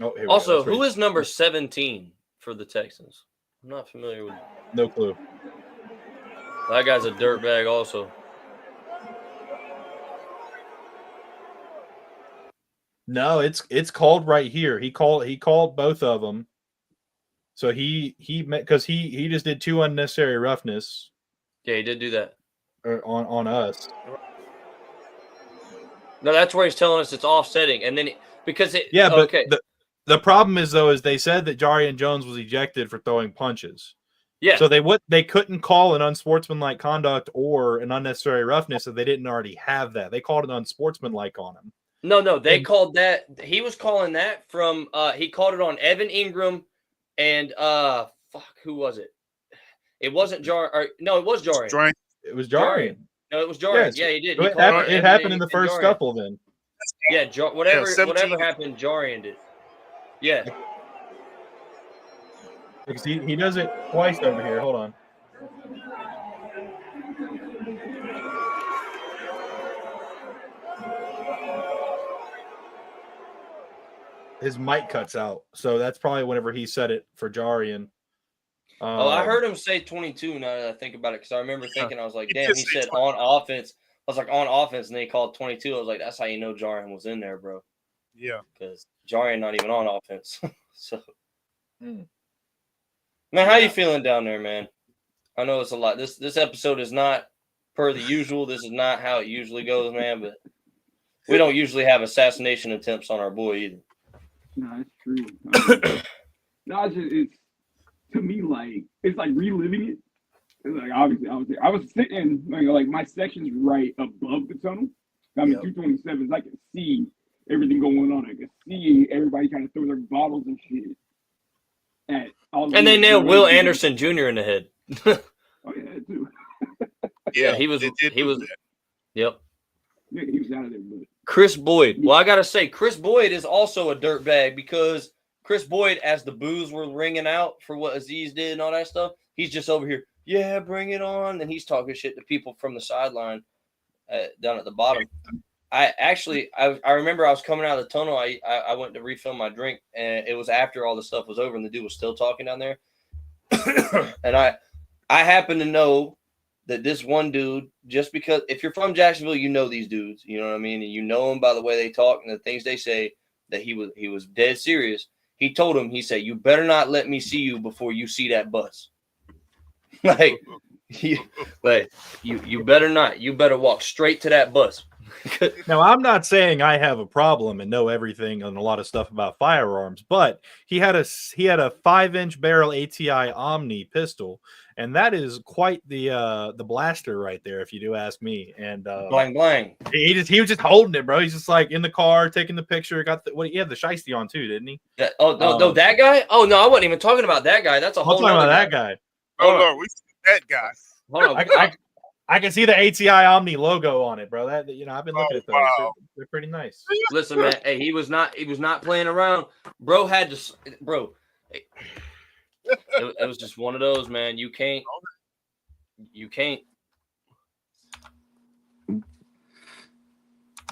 Oh, also, who is number 17 for the Texans? I'm not familiar with. No clue. That guy's a dirtbag also. No, it's called right here. He called both of them. So he because he just did 2 unnecessary roughness. Yeah, he did do that on us. No, that's where he's telling us it's offsetting, and then because it. Yeah, but okay. The problem is they said that Jarian Jones was ejected for throwing punches. Yeah. So they couldn't call an unsportsmanlike conduct or an unnecessary roughness if they didn't already have that. They called it unsportsmanlike on him. No, they called that. He was calling that from. He called it on Evan Ingram, and who was it? It wasn't Jar. No, it was Jarian. It was Jarian. No, it was Jarian. Yes. Yeah, he did. It happened in the first scuffle. Then. Yeah, whatever happened, Jarian did. Yeah. Because he does it twice over here. Hold on. His mic cuts out, so that's probably whenever he said it for Jarian. I heard him say 22 now that I think about it, because I remember thinking, I was like, damn, he said on offense. I was like, on offense, and then he called 22. I was like, that's how you know Jarian was in there, bro. Yeah. Because Jarian not even on offense. So, man, how you feeling down there, man? I know it's a lot. This episode is not per the usual. This is not how it usually goes, man, but we don't usually have assassination attempts on our boy either. No, it's true. It's to me like it's like reliving it. It's like obviously I was sitting like my section's right above the tunnel. I mean 227s. I can see everything going on. I can see everybody trying to throw their bottles and shit at all. And they nailed Will Anderson Jr. in the head. Oh yeah, too. Yeah, he was. Yep. Yeah, he was out of there, but. Chris Boyd. Well, I gotta say, Chris Boyd is also a dirtbag, because Chris Boyd, as the boos were ringing out for what Aziz did and all that stuff, he's just over here. Yeah, bring it on. And he's talking shit to people from the sideline down at the bottom. I remember I was coming out of the tunnel. I went to refill my drink, and it was after all the stuff was over, and the dude was still talking down there. And I happen to know that this one dude, just because if you're from Jacksonville, you know these dudes, you know what I mean? And you know them by the way they talk and the things they say, that he was dead serious. He told him, he said, you better not let me see you before you see that bus. You better not. You better walk straight to that bus. Now, I'm not saying I have a problem and know everything and a lot of stuff about firearms, but he had a 5-inch barrel ATI Omni pistol, and that is quite the blaster right there, if you do ask me. And blang blang. He was just holding it, bro. He's just like in the car taking the picture. He had the shiesty on too, didn't he? No, that guy. Oh no, I wasn't even talking about that guy. That's a whole. I'm talking about that guy. Oh Lord, we see that guy. Hold on. I can see the ATI Omni logo on it, bro. That I've been looking at those. Wow. They're pretty nice. Listen, man. Hey, he was not playing around. Bro had to. Bro, it was just one of those, man. You can't.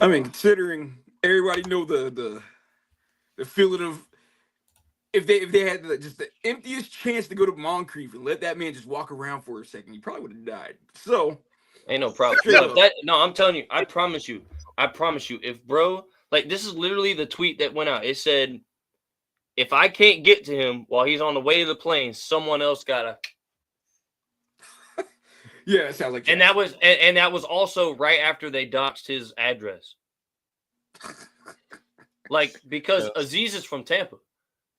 I mean, considering everybody know the feeling of if they had just the emptiest chance to go to Moncrief and let that man just walk around for a second, he probably would have died. So ain't no problem. I'm telling you, I promise you, if bro, like this is literally the tweet that went out. It said, if I can't get to him while he's on the way to the plane, someone else gotta. Yeah, it sounds like and that was also right after they doxed his address. Like, because Aziz is from Tampa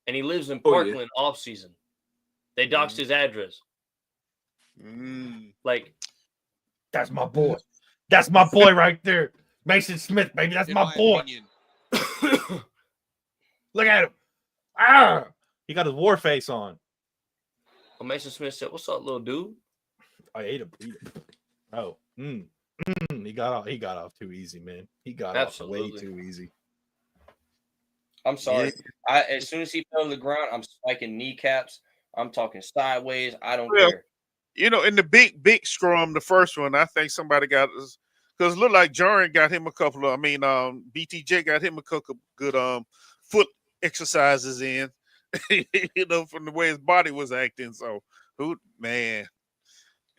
and he lives in Parkland off season. They doxed his address. Like, that's my boy. That's my boy right there. Mason Smith, baby. That's my boy. Look at him. Ah, he got his war face on. Well, Mason Smith said, "What's up, little dude?" I ate him. Oh, he got off too easy, man. He got off way too easy. I'm sorry. Yeah. As soon as he fell to the ground, I'm spiking kneecaps. I'm talking sideways. I don't care. You know, in the big scrum, the first one, I think somebody got us because it looked like Jaron got him a couple of. BTJ got him a couple good foot exercises in. You know, from the way his body was acting. So, man,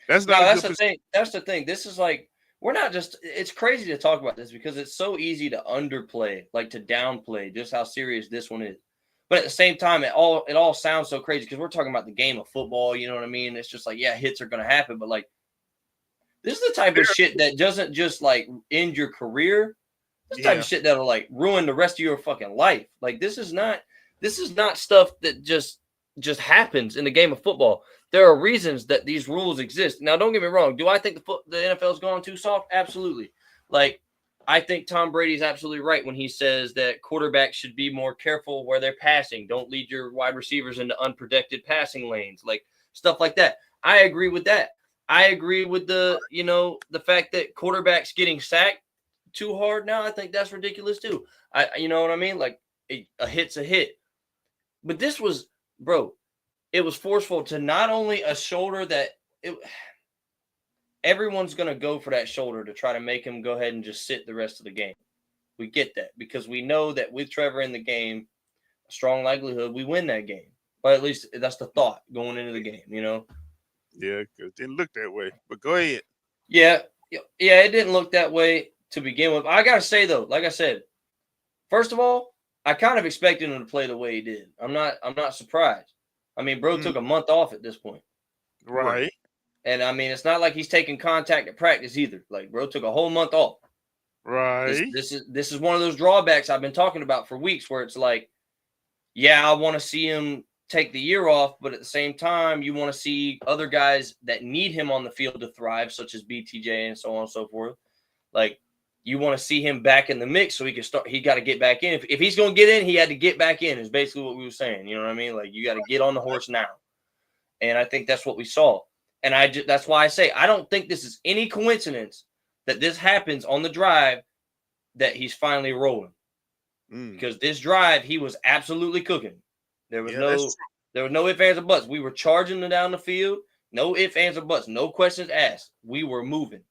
that's the thing. That's the thing. This is like, we're not just. It's crazy to talk about this because it's so easy to underplay, like to downplay just how serious this one is. But at the same time, it all sounds so crazy because we're talking about the game of football. You know what I mean? It's just like, yeah, hits are going to happen, but like, this is the type of shit that doesn't just like end your career. This type of shit that'll like ruin the rest of your fucking life. Like, this is not stuff that just happens in the game of football. There are reasons that these rules exist. Now, don't get me wrong. Do I think the NFL's gone too soft? Absolutely. Like, I think Tom Brady's absolutely right when he says that quarterbacks should be more careful where they're passing. Don't lead your wide receivers into unprotected passing lanes, like stuff like that. I agree with that. I agree with the fact that quarterbacks getting sacked too hard now. I think that's ridiculous too. You know what I mean? Like, a hit's a hit. But this was, bro, it was forceful to not only a shoulder that everyone's going to go for that shoulder to try to make him go ahead and just sit the rest of the game. We get that because we know that with Trevor in the game, a strong likelihood we win that game. But at least that's the thought going into the game, you know? Yeah, it didn't look that way. But go ahead. Yeah, it didn't look that way to begin with. I got to say, though, like I said, first of all, I kind of expected him to play the way he did. I'm not surprised. I mean, bro took a month off at this point. Right. And I mean, it's not like he's taking contact at practice either. Like, bro took a whole month off. Right. This is one of those drawbacks I've been talking about for weeks where it's like, yeah, I want to see him take the year off, but at the same time, you want to see other guys that need him on the field to thrive, such as BTJ and so on and so forth. Like, you want to see him back in the mix so he can start. He got to get back in. If he's going to get in, he had to get back in is basically what we were saying. You know what I mean? Like, you got to get on the horse now. And I think that's what we saw. And that's why I say I don't think this is any coincidence that this happens on the drive that he's finally rolling. Because this drive, he was absolutely cooking. There was no ifs, ands, or buts. We were charging them down the field. No ifs, ands, or buts. No questions asked. We were moving.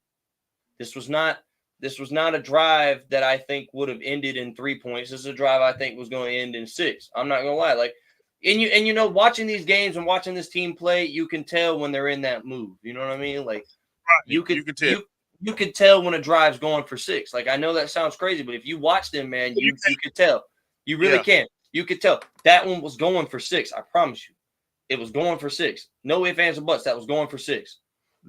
This was not a drive that I think would have ended in 3 points. This is a drive I think was going to end in 6. I'm not going to lie. Like, and watching these games and watching this team play, you can tell when they're in that move. You know what I mean? Like, you can tell. You can tell when a drive's going for 6. Like, I know that sounds crazy, but if you watch them, man, you can tell. You really can. You could tell. That one was going for 6. I promise you. It was going for 6. No ifs, ands, or buts. That was going for 6.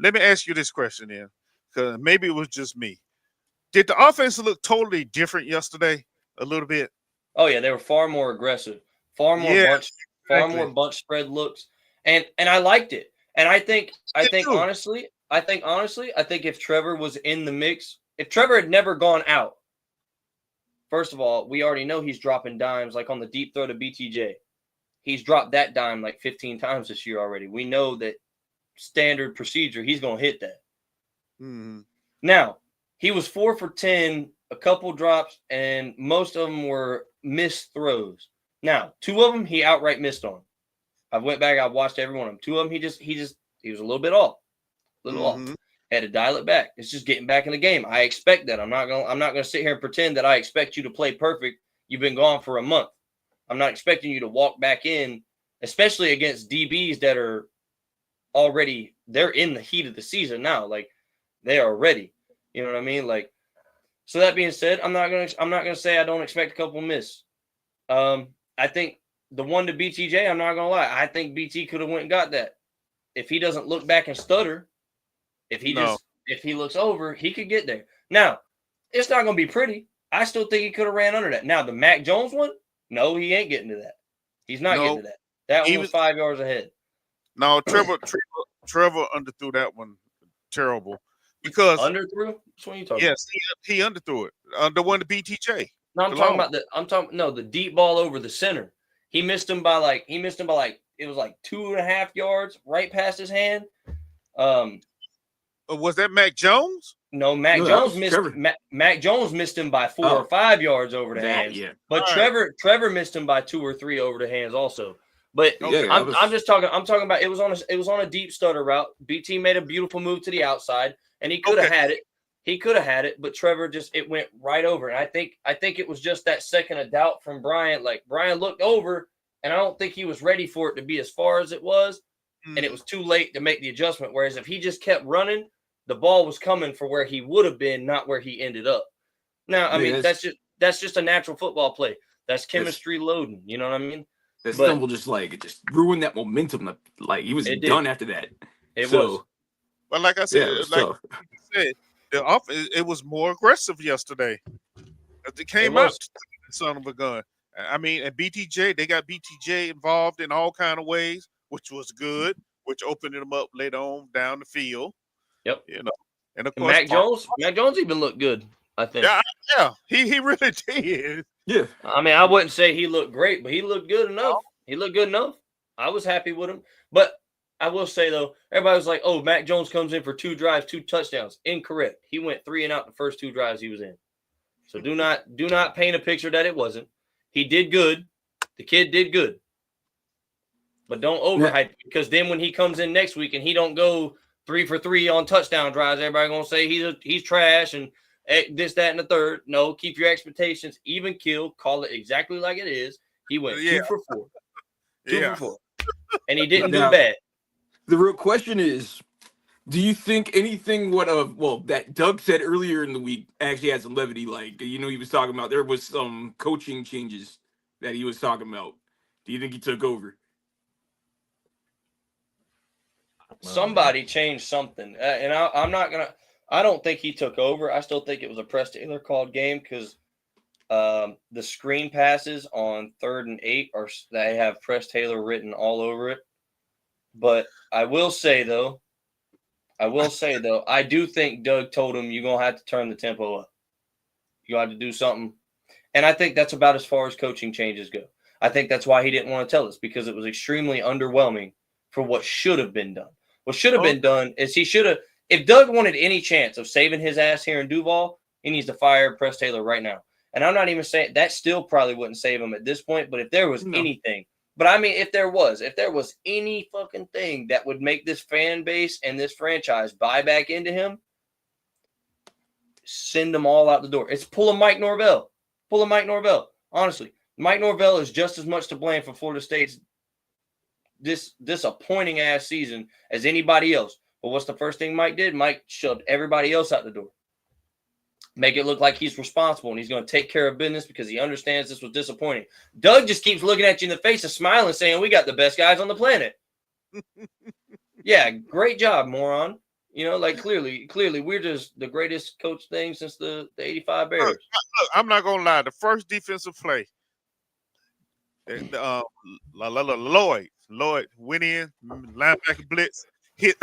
Let me ask you this question then, because maybe it was just me. Did the offense look totally different yesterday a little bit? Oh, yeah. They were far more aggressive. Far more bunch spread looks. And I liked it. And I think honestly, if Trevor was in the mix, if Trevor had never gone out, first of all, we already know he's dropping dimes like on the deep throw to BTJ. He's dropped that dime like 15 times this year already. We know that standard procedure, he's going to hit that. Mm-hmm. Now, he was 4 for 10, a couple drops, and most of them were missed throws. Now, 2 of them he outright missed on. I went back, I watched every one of them. 2 of them he was a little bit off. Off. Had to dial it back. It's just getting back in the game. I expect that. I'm not gonna sit here and pretend that I expect you to play perfect. You've been gone for a month. I'm not expecting you to walk back in, especially against DBs that are already, they're in the heat of the season now. Like, they are ready. You know what I mean? Like, so that being said, I'm not gonna say I don't expect a couple miss. I think the one to BTJ, I'm not gonna lie. I think BT could have went and got that. If he doesn't look back and stutter, If he looks over, he could get there. Now, it's not going to be pretty. I still think he could have ran under that. Now, the Mac Jones one, no, he ain't getting to that. He's not getting to that. That one was 5 yards ahead. No, Trevor underthrew that one terrible because underthrew. Which one are you talking? Yes, he underthrew it. The one to BTJ. No, I'm talking about the deep ball over the center. He missed him by like it was like 2.5 yards right past his hand. Was that Mac Jones? No, Mac Jones missed him by 4 or 5 yards over the hands. Yeah. But Trevor missed him by 2 or 3 over the hands also. But I'm just talking. I'm talking about it was on a deep stutter route. BT made a beautiful move to the outside, and he could have had it. He could have had it, but Trevor it went right over. And I think it was just that second of doubt from Bryant. Like Bryant looked over, and I don't think he was ready for it to be as far as it was, and it was too late to make the adjustment. Whereas if he just kept running, the ball was coming for where he would have been, not where he ended up. Now, I mean, that's just a natural football play. That's chemistry loading. You know what I mean? That stumble just ruined that momentum. Like he was done after that. It was. But like I said, the offense it was more aggressive yesterday. It came out, son of a gun. I mean, and BTJ, they got BTJ involved in all kind of ways, which was good, which opened them up later on down the field. Yep. You know, and of course, Mac Jones even looked good, I think. Yeah, he really did. Yeah. I mean, I wouldn't say he looked great, but he looked good enough. He looked good enough. I was happy with him. But I will say, though, everybody was like, oh, Mac Jones comes in for 2 drives, 2 touchdowns. Incorrect. He went 3 and out the first 2 drives he was in. So do not paint a picture that it wasn't. He did good. The kid did good. But don't overhype it, because then when he comes in next week and he don't go 3 for 3 on touchdown drives, everybody going to say he's trash and this, that, and the third. No, keep your expectations even keel. Call it exactly like it is. He went 2 for 4. 2 for 4. And he didn't do bad. The real question is, do you think anything that Doug said earlier in the week actually had some levity? Like, he was talking about there was some coaching changes that he was talking about. Do you think he took over? Somebody changed something. And I don't think he took over. I still think it was a Press Taylor called game because the screen passes on 3rd and 8 they have Press Taylor written all over it. But I will say though, I do think Doug told him you're going to have to turn the tempo up. You have to do something. And I think that's about as far as coaching changes go. I think that's why he didn't want to tell us, because it was extremely underwhelming for what should have been done. What should have been done is if Doug wanted any chance of saving his ass here in Duval, he needs to fire Press Taylor right now. And I'm not even saying that still probably wouldn't save him at this point, but if there was anything, but I mean, if there was any fucking thing that would make this fan base and this franchise buy back into him, send them all out the door. It's pull a Mike Norvell. Honestly, Mike Norvell is just as much to blame for Florida State's this disappointing ass season as anybody else. But what's the first thing Mike did? Mike shoved everybody else out the door. Make it look like he's responsible and he's going to take care of business because he understands this was disappointing. Doug just keeps looking at you in the face and smiling, saying, we got the best guys on the planet. Yeah, great job, moron. Like clearly, we're just the greatest coach thing since the 85 Bears. Look, I'm not going to lie. The first defensive play, Lloyd went in, linebacker blitz, hit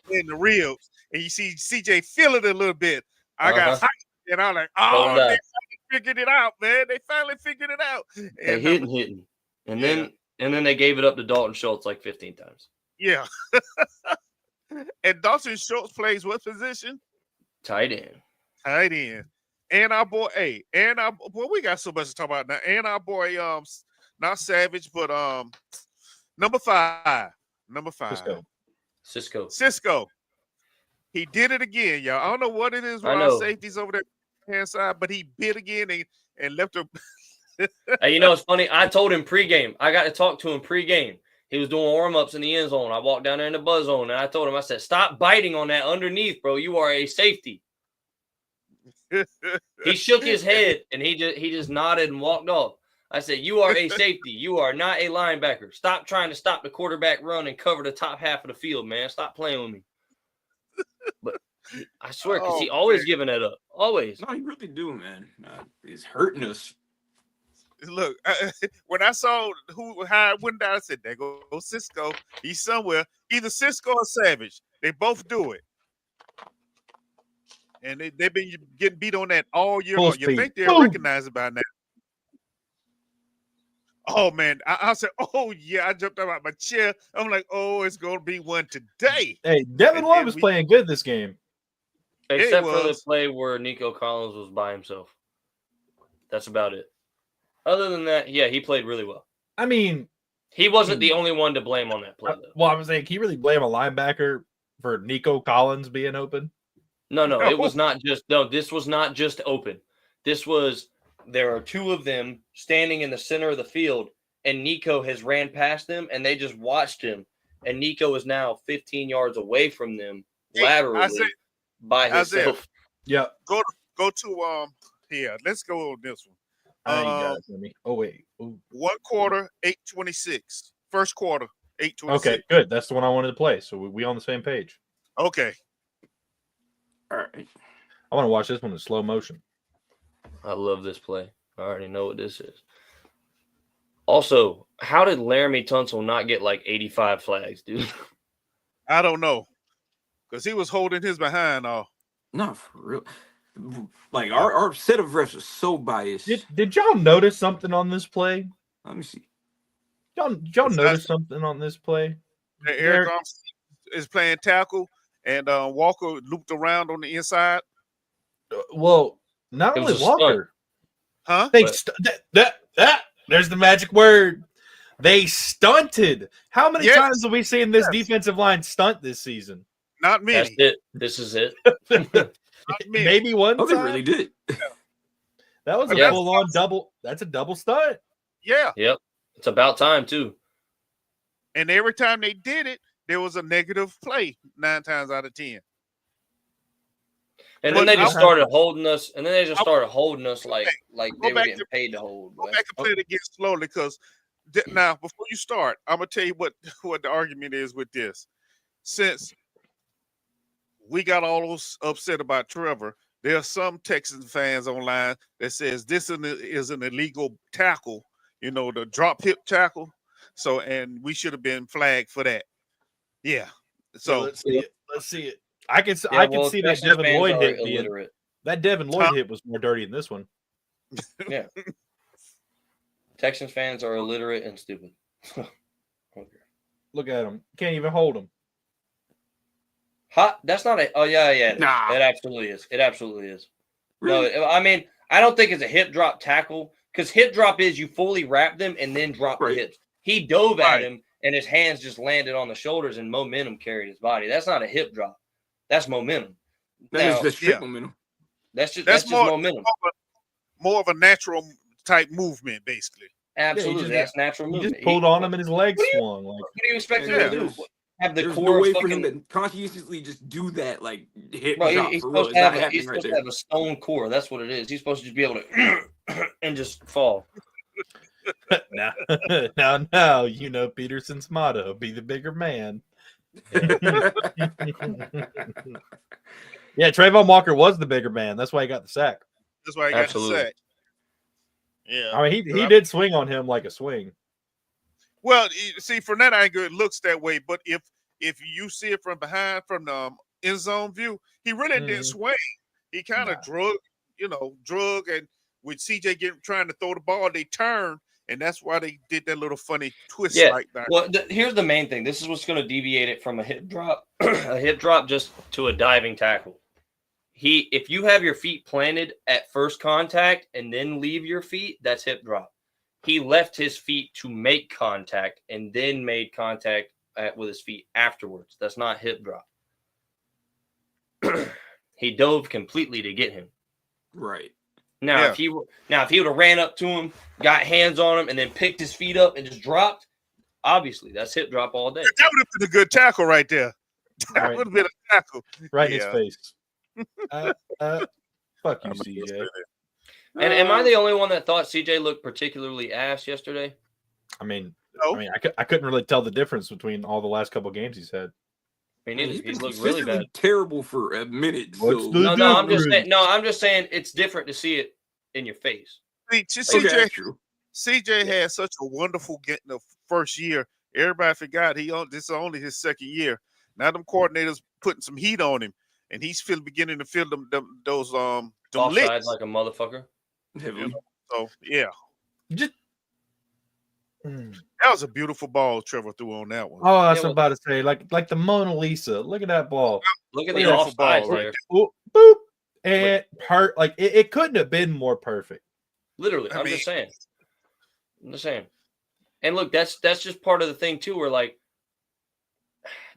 in the ribs, and you see CJ feel it a little bit. I got hyped, and I'm like, they finally figured it out, man. They finally figured it out. They hitting. And then they gave it up to Dalton Schultz like 15 times. Yeah. And Dalton Schultz plays what position? Tight end. And our boy, we got so much to talk about now. And our boy, not Savage, but number 5. Cisco. He did it again, y'all. I don't know what it is with our safeties over there hand side, but he bit again and left her. Hey, it's funny. I told him pregame. I got to talk to him pregame. He was doing warm-ups in the end zone. I walked down there in the buzz zone, and I told him, I said, stop biting on that underneath, bro. You are a safety. He shook his head, and he just nodded and walked off. I said, you are a safety. You are not a linebacker. Stop trying to stop the quarterback run and cover the top half of the field, man. Stop playing with me. But I swear, because he always giving that up. Always. No, you really do, man. It's hurting us. Look, when I saw how it went down, I said, "There go Cisco. He's somewhere. Either Cisco or Savage. They both do it, and they've been getting beat on that all year long. You think they're recognized by now?" Oh man, I said, "Oh yeah!" I jumped out of my chair. I'm like, "Oh, it's gonna be one today." Hey, Devin Lloyd was playing good this game, except for the play where Nico Collins was by himself. That's about it. Other than that, yeah, he played really well. I mean, he wasn't the only one to blame on that play, though. Well, I was saying, can you really blame a linebacker for Nico Collins being open? No, it was not just. No, this was not just open. This was there are two of them standing in the center of the field, and Nico has ran past them, and they just watched him. And Nico is now 15 yards away from them laterally by himself. Yeah. Go to here. Let's go on this one. You got it for me. Oh wait. Ooh. 1 quarter, 8:26. First quarter, 8:26. Okay, good. That's the one I wanted to play. So we on the same page. Okay. All right. I want to watch this one in slow motion. I love this play. I already know what this is. Also, how did Laramie Tunsil not get like 85 flags, dude? I don't know. Because he was holding his behind off. No, for real. Like our set of refs is so biased. Did y'all notice something on this play? Let me see. Y'all notice something on this play? Eric is playing tackle, and Walker looped around on the inside. Well, not only Walker. Huh? There's the magic word. They stunted. How many times have we seen this defensive line stunt this season? Not many. That's it. This is it. Maybe one time. They really did. That was a full-on double. That's a double stunt. Yeah. Yep. It's about time, too. And every time they did it, there was a negative play 9 times out of 10. And then they just started holding us. And then they just started holding us like they were getting paid to hold. Go back and play it again slowly, because now before you start, I'm gonna tell you what the argument is with this. Since we got all upset about Trevor, there are some Texans fans online that says this is an illegal tackle. You know, the drop hip tackle. So, and we should have been flagged for that. Yeah. So let's see it. I can see that Devin Lloyd hit. That Devin Lloyd hit was more dirty than this one. Yeah. Texans fans are illiterate and stupid. Okay. Look at him. Can't even hold him. That's not a. Oh yeah. Nah. It absolutely is. It absolutely is. Really? No, I mean, I don't think it's a hip drop tackle, because hip drop is you fully wrap them and then drop the hips. He dove at him and his hands just landed on the shoulders and momentum carried his body. That's not a hip drop. That's momentum. That's momentum. That's just momentum. More of a natural type movement, basically. Absolutely, that's natural movement. He just pulled on him and his legs swung. What do you expect him to do? Have the There's core no way fucking... for him to consciously just do that, like hit drop. He's supposed to have a stone core. That's what it is. He's supposed to just be able to and just fall. Now, you know Peterson's motto: "Be the bigger man." Yeah, Trayvon Walker was the bigger man. That's why he got the sack. That's why he got the sack. Yeah, I mean, he did swing on him like a swing. Well, see, from that angle, it looks that way. But if you see it from behind, from the end zone view, he really didn't swing. He kind of drug, and with CJ trying to throw the ball, they turned, and that's why they did that little funny twist like that. Well, here's the main thing. This is what's going to deviate it from a hip drop, just to a diving tackle. If you have your feet planted at first contact and then leave your feet, that's hip drop. He left his feet to make contact and then made contact with his feet afterwards. That's not hip drop. He dove completely to get him. Right. Now, if he would have ran up to him, got hands on him, and then picked his feet up and just dropped, obviously that's hip drop all day. That would have been a good tackle right there. That would have been a tackle. Right in his face. Fuck you, CJ. And am I the only one that thought CJ looked particularly ass yesterday? I mean, I couldn't really tell the difference between all the last couple of games he's had. I mean, He's he's been looked really bad. consistently terrible for a minute. What's So the No, I'm just difference? saying. No, I'm just saying it's different to see it in your face. okay, CJ that's true. CJ had such a wonderful getting the first year. Everybody forgot this is only his second year. Now them coordinators putting some heat on him, and he's beginning to feel those Offsides licks. like a motherfucker. Heavily. So yeah, Just that was a beautiful ball Trevor threw on that one. oh, I was Yeah, well- about to say, like the Mona Lisa. Look at that ball. Look at Look the at that Beautiful ball offsides right there. Boop, boop. And like it couldn't have been more perfect. Literally, I I'm mean- just saying. I'm just saying. And look, that's just part of the thing too. Where like,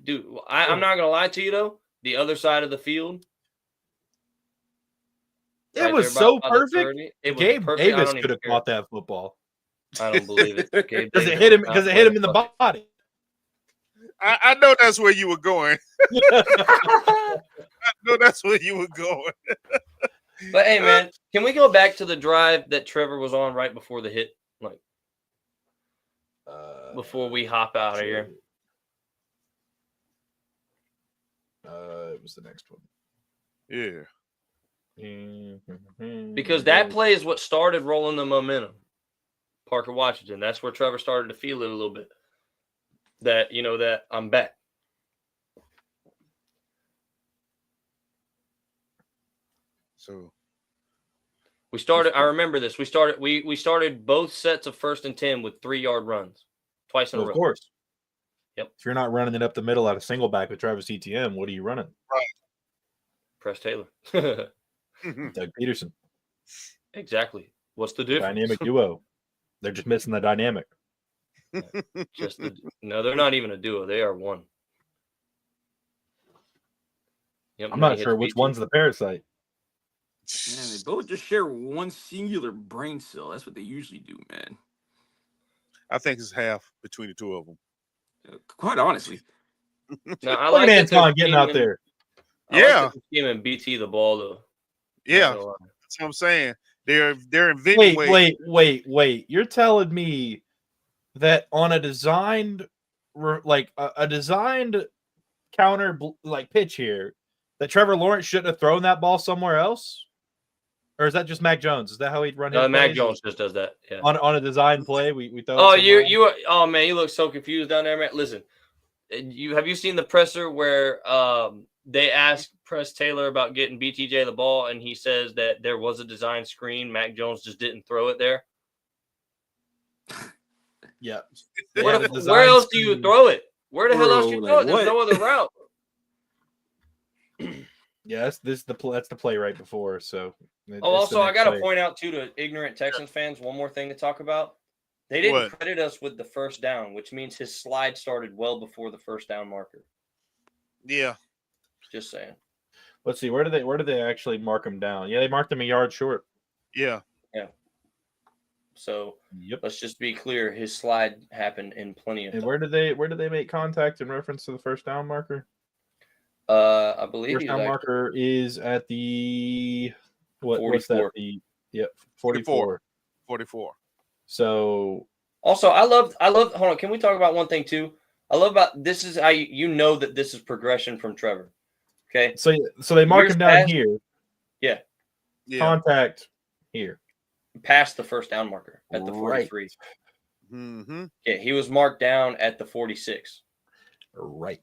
dude, I'm not gonna lie to you though. The other side of the field, It right was there so by the perfect. 30, it was Gabe perfect. I Davis don't even could have care. caught that football I don't believe it. Gabe because it Davis hit him was not because it hit him in playing the body. I know that's where you were going. I know that's where you were going. But hey, man, can we go back to the drive that Trevor was on right before the hit? Like, before we hop out of here. It was the next one. Yeah. Because that play is what started rolling the momentum. Parker Washington. That's where Trevor started to feel it a little bit. That, that I'm back. So We started, I remember this. We started both sets of 1st and 10 with 3-yard runs. Twice in a row. Of course. Yep. If you're not running it up the middle at a single back with Travis Etienne, what are you running? Press Taylor. Doug Peterson. Exactly. What's the difference? Dynamic duo. They're just missing the dynamic. No, they're not even a duo. They are one. Yep, I'm now not he sure hits which BT. one's the parasite. Man, they both just share one singular brain cell. That's what they usually do, man. I think it's half between the two of them. Quite honestly. Now, I Look like at that they're Anton getting out scheming- there. I like Yeah. that they're scheming BT the ball though. Yeah, Not gonna lie. that's what I'm saying. They're inventing ways. Wait. You're telling me that on a designed, like a designed counter like pitch here, that Trevor Lawrence shouldn't have thrown that ball somewhere else? Or is that just Mac Jones? Is that how he'd run his No, Mac plays? Jones just does that. Yeah. On a design play, we throw. Oh, it somewhere else? oh man, you look so confused down there, man. Listen, have you seen the presser where they asked Press Taylor about getting BTJ the ball, and he says that there was a design screen. Mac Jones just didn't throw it there. Yeah. Where Yeah, the else design do you screen- throw it? Where the hell else do you Bro, throw like it? There's no what? other route. Yeah, that's the play right before. So. Oh, also, I got to point out too to ignorant Texans fans, one more thing to talk about. They didn't What? credit us with the first down, which means his slide started well before the first down marker. Yeah. Just saying. Let's see. Where did they actually mark him down? Yeah, they marked him a yard short. Yeah. So Yep. let's just be clear. His slide happened in plenty of And time. where did they make contact in reference to the first down marker? I believe First he's down actually marker is at the what's that? 44. Yep, 44. 44. So Also, I love. Hold on, can we talk about one thing too? I love about this is how you know that this is progression from Trevor. Okay. so they mark Years him down past- here. Yeah. Yeah. Contact here. Past the first down marker at the Right. 43. Mm-hmm. Yeah, he was marked down at the 46. Right.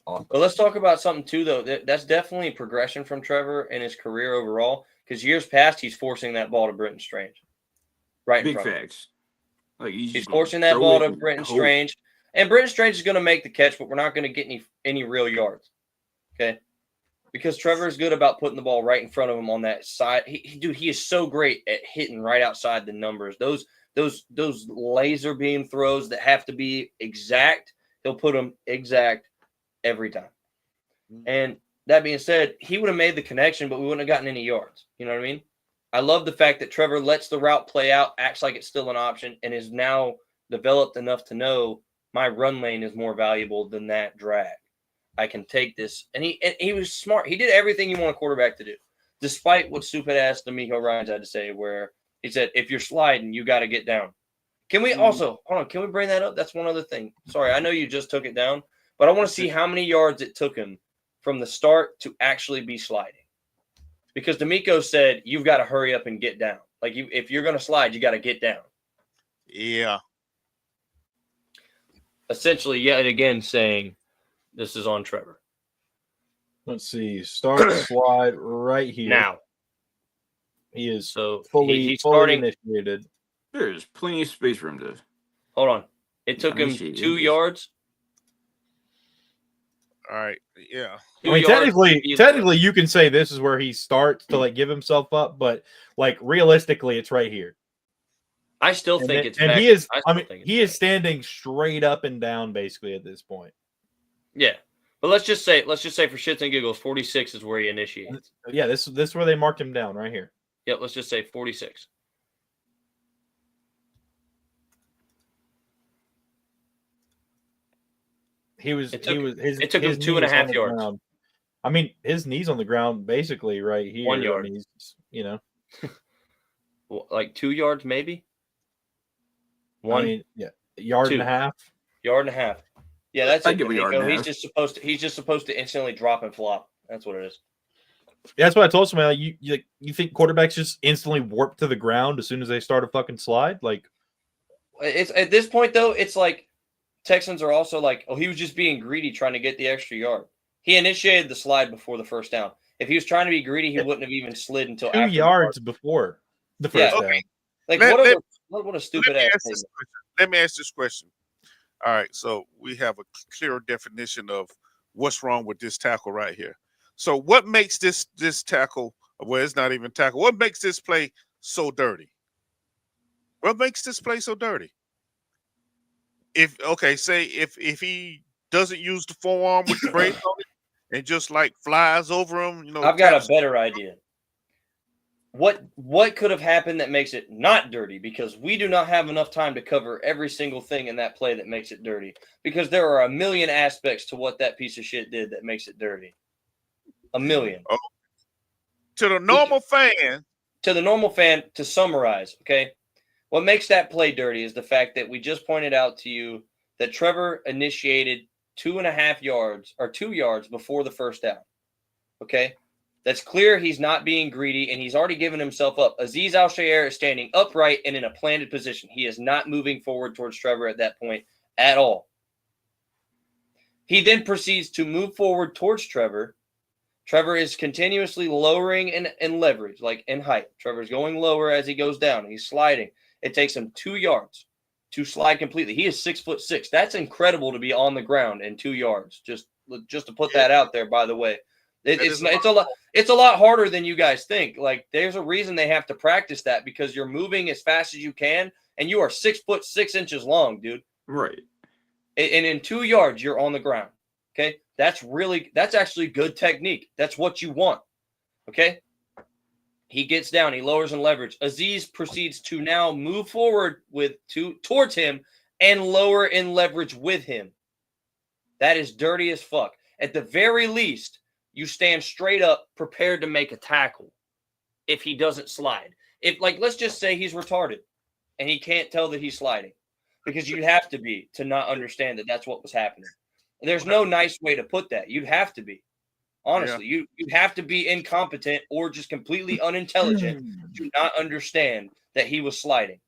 But let's talk about something too, though. That's definitely progression from Trevor in his career overall. Because years past, he's forcing that ball to Britton Strange. Right in Big front of him. facts. Like He's forcing that ball to Britton Strange. And Britton Strange is going to make the catch, but we're not going to get any real yards. Okay? Because Trevor is good about putting the ball right in front of him on that side. He is so great at hitting right outside the numbers. Those laser beam throws that have to be exact, he'll put them exact every time. And that being said, he would have made the connection, but we wouldn't have gotten any yards. You know what I mean? I love the fact that Trevor lets the route play out, acts like it's still an option, and is now developed enough to know my run lane is more valuable than that drag. I can take this. And he was smart. He did everything you want a quarterback to do, despite what stupid ass D'Amico Ryans had to say, where he said, if you're sliding, you got to get down. Can we also, hold on, can we bring that up? That's one other thing. Sorry, I know you just took it down, but I want to see how many yards it took him from the start to actually be sliding. Because D'Amico said, you've got to hurry up and get down. Like, if you're going to slide, you got to get down. Yeah. Essentially, yet again, saying this is on Trevor. Let's see. Start slide right here. Now. He is so fully starting initiated. There's plenty of space for him to. Hold on. It took him 2 yards. All right. Yeah. I mean, technically, you can say this is where he starts to like give himself up, but like realistically, it's right here. I still think it's. And he is. I mean, he is standing straight up and down basically at this point. Yeah, but let's just say for shits and giggles, 46 is where he initiates. Yeah, this is where they marked him down right here. Yep. Let's just say 46. It took him 2.5 yards. Ground. I mean, his knee's on the ground basically right here. 1 yard. I mean, like 2 yards maybe. One, I mean, yeah, yard and a half. Yard and a half. Yeah, that's it. He's just supposed to instantly drop and flop. That's what it is. Yeah, that's what I told somebody. Like, you think quarterbacks just instantly warp to the ground as soon as they start a fucking slide? Like, it's at this point though, it's like Texans are also like, oh, he was just being greedy trying to get the extra yard. He initiated the slide before the first down. If he was trying to be greedy, he wouldn't have even slid until 2 yards before the first down. Okay. Like, what a stupid ass. Let me ask this question. All right, so we have a clear definition of what's wrong with this tackle right here. So what makes this tackle, well, it's not even tackle, what makes this play so dirty? What makes this play so dirty? If he doesn't use the forearm with the brace on it and just like flies over him, I've got a better idea. What could have happened that makes it not dirty? Because we do not have enough time to cover every single thing in that play that makes it dirty. Because there are a million aspects to what that piece of shit did that makes it dirty. A million. Oh. To the normal fan. To the normal fan, to summarize, okay? What makes that play dirty is the fact that we just pointed out to you that Trevor initiated 2.5 yards or 2 yards before the first down. Okay? That's clear he's not being greedy, and he's already given himself up. Azeez Al-Shaair is standing upright and in a planted position. He is not moving forward towards Trevor at that point at all. He then proceeds to move forward towards Trevor. Trevor is continuously lowering in leverage, like in height. Trevor's going lower as he goes down. He's sliding. It takes him 2 yards to slide completely. He is 6'6". That's incredible to be on the ground in 2 yards. Just to put that out there, by the way. It's a lot harder than you guys think. Like, there's a reason they have to practice that, because you're moving as fast as you can, and you are 6'6" long, dude. Right. And in 2 yards, you're on the ground. Okay, that's actually good technique. That's what you want. Okay, he gets down, he lowers in leverage. Azeez proceeds to now move forward towards him and lower in leverage with him. That is dirty as fuck. At the very least, you stand straight up, prepared to make a tackle if he doesn't slide. If, like, let's just say he's retarded and he can't tell that he's sliding, because you'd have to be to not understand that that's what was happening. There's no nice way to put that. You'd have to be. Honestly, you'd have to be incompetent or just completely unintelligent to not understand that he was sliding.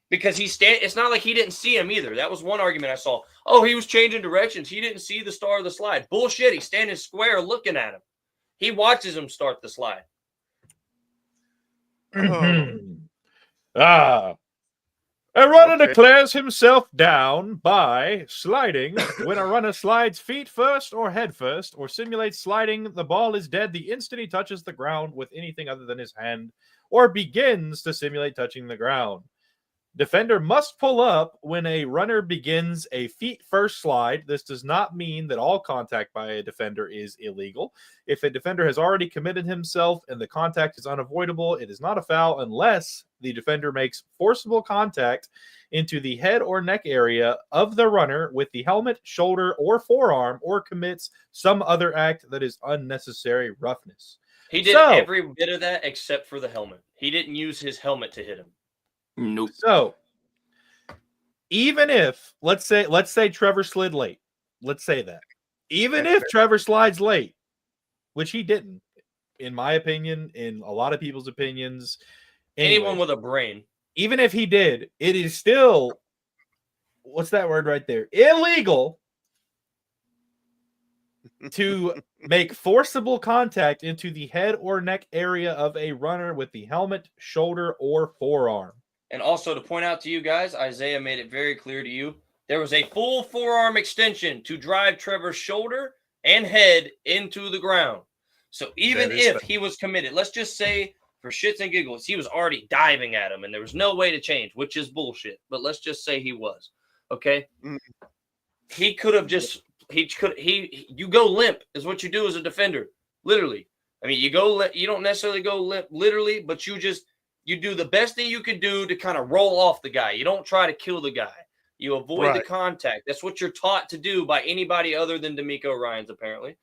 Because it's not like he didn't see him either. That was one argument I saw. Oh, he was changing directions. He didn't see the start of the slide. Bullshit. He's standing square looking at him. He watches him start the slide. A runner declares himself down by sliding. When a runner slides feet first or head first or simulates sliding, the ball is dead the instant he touches the ground with anything other than his hand or begins to simulate touching the ground. Defender must pull up when a runner begins a feet-first slide. This does not mean that all contact by a defender is illegal. If a defender has already committed himself and the contact is unavoidable, it is not a foul unless the defender makes forcible contact into the head or neck area of the runner with the helmet, shoulder, or forearm, or commits some other act that is unnecessary roughness. He did every bit of that except for the helmet. He didn't use his helmet to hit him. Nope. So, even if let's say Trevor slid late, Let's say that. Even if Trevor slides late, which he didn't, in my opinion, in a lot of people's opinions. Anyone with a brain. Even if he did, it is still, what's that word right there? Illegal to make forcible contact into the head or neck area of a runner with the helmet, shoulder, or forearm. And also to point out to you guys, Isaiah made it very clear to you, there was a full forearm extension to drive Trevor's shoulder and head into the ground. So even if he was committed, let's just say for shits and giggles, he was already diving at him and there was no way to change, which is bullshit. But let's just say he was. Okay. He could have just, you go limp is what you do as a defender. Literally. I mean, you don't necessarily go limp literally, but you do the best thing you can do to kind of roll off the guy. You don't try to kill the guy. You avoid the contact. That's what you're taught to do by anybody other than D'Amico Ryans, apparently.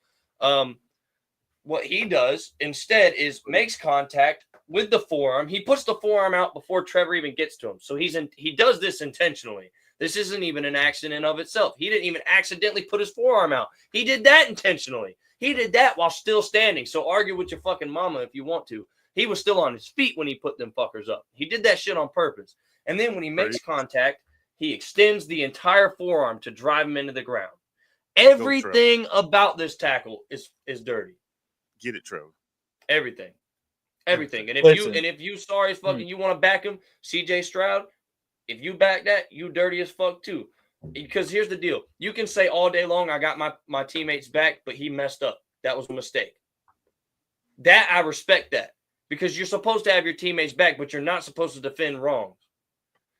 What he does instead is makes contact with the forearm. He puts the forearm out before Trevor even gets to him. So he does this intentionally. This isn't even an accident of itself. He didn't even accidentally put his forearm out. He did that intentionally. He did that while still standing. So argue with your fucking mama if you want to. He was still on his feet when he put them fuckers up. He did that shit on purpose. And then when he makes contact, he extends the entire forearm to drive him into the ground. Everything about this tackle is dirty. Get it, Trevor. Everything. And if you sorry as fucking you want to back him, CJ Stroud, if you back that, you dirty as fuck too. Because here's the deal. You can say all day long, I got my teammates back, but he messed up. That was a mistake. That I respect that. Because you're supposed to have your teammates back, but you're not supposed to defend wrongs.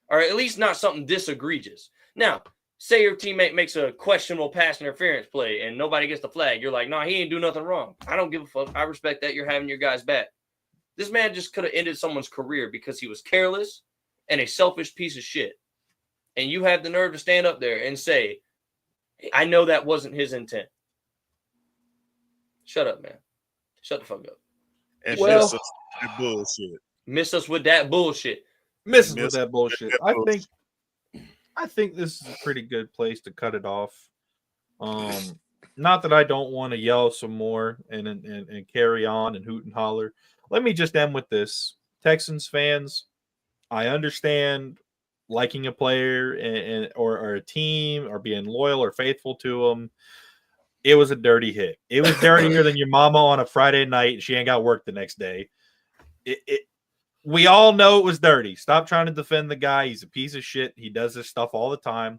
Or at least not something this egregious. Now, say your teammate makes a questionable pass interference play and nobody gets the flag. You're like, nah, he ain't do nothing wrong. I don't give a fuck. I respect that you're having your guys back. This man just could have ended someone's career because he was careless and a selfish piece of shit. And you have the nerve to stand up there and say, I know that wasn't his intent. Shut up, man. Shut the fuck up. And miss us with that bullshit. Miss us with that bullshit. Misses with that bullshit. I think this is a pretty good place to cut it off. Not that I don't want to yell some more and carry on and hoot and holler. Let me just end with this. Texans fans, I understand liking a player or a team or being loyal or faithful to them. It was a dirty hit. It was dirtier than your mama on a Friday night. She ain't got work the next day. We all know it was dirty. Stop trying to defend the guy. He's a piece of shit. He does this stuff all the time.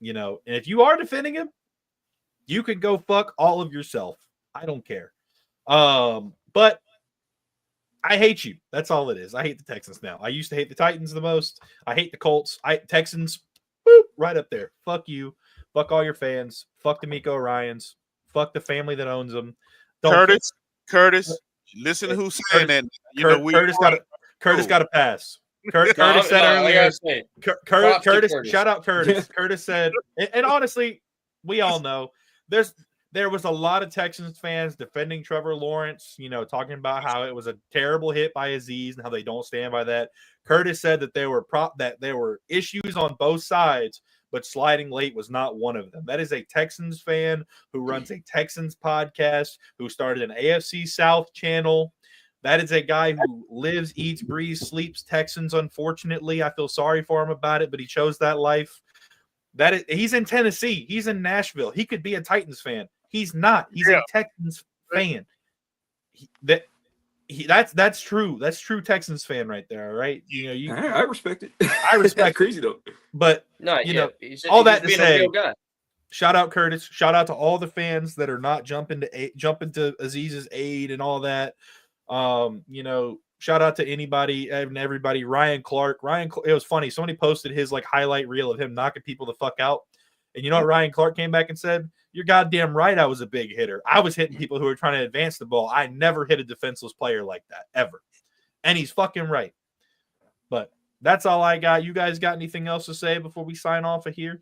And if you are defending him, you can go fuck all of yourself. I don't care. But I hate you. That's all it is. I hate the Texans now. I used to hate the Titans the most. I hate the Colts. Texans, boop, right up there. Fuck you. Fuck all your fans. Fuck D'Amico Ryans. Fuck the family that owns them. Curtis, listen to who's saying that. Curtis got a pass. Curtis said earlier. Curtis, shout out Curtis. Curtis said, and honestly, we all know there was a lot of Texans fans defending Trevor Lawrence, talking about how it was a terrible hit by Aziz and how they don't stand by that. Curtis said that there were issues on both sides, but sliding late was not one of them. That is a Texans fan who runs a Texans podcast, who started an AFC South channel. That is a guy who lives, eats, breathes, sleeps Texans, unfortunately. I feel sorry for him about it, but he chose that life. He's in Tennessee. He's in Nashville. He could be a Titans fan. He's not. He's a Texans fan. That's true. That's true Texans fan right there. All right. I respect it. I respect crazy though. But all that to say, shout out Curtis. Shout out to all the fans that are not jumping to Aziz's aid and all that. Shout out to anybody and everybody. Ryan Clark. It was funny. Somebody posted his highlight reel of him knocking people the fuck out. And you know what Ryan Clark came back and said? You're goddamn right. I was a big hitter. I was hitting people who were trying to advance the ball. I never hit a defenseless player like that ever. And he's fucking right. But that's all I got. You guys got anything else to say before we sign off of here?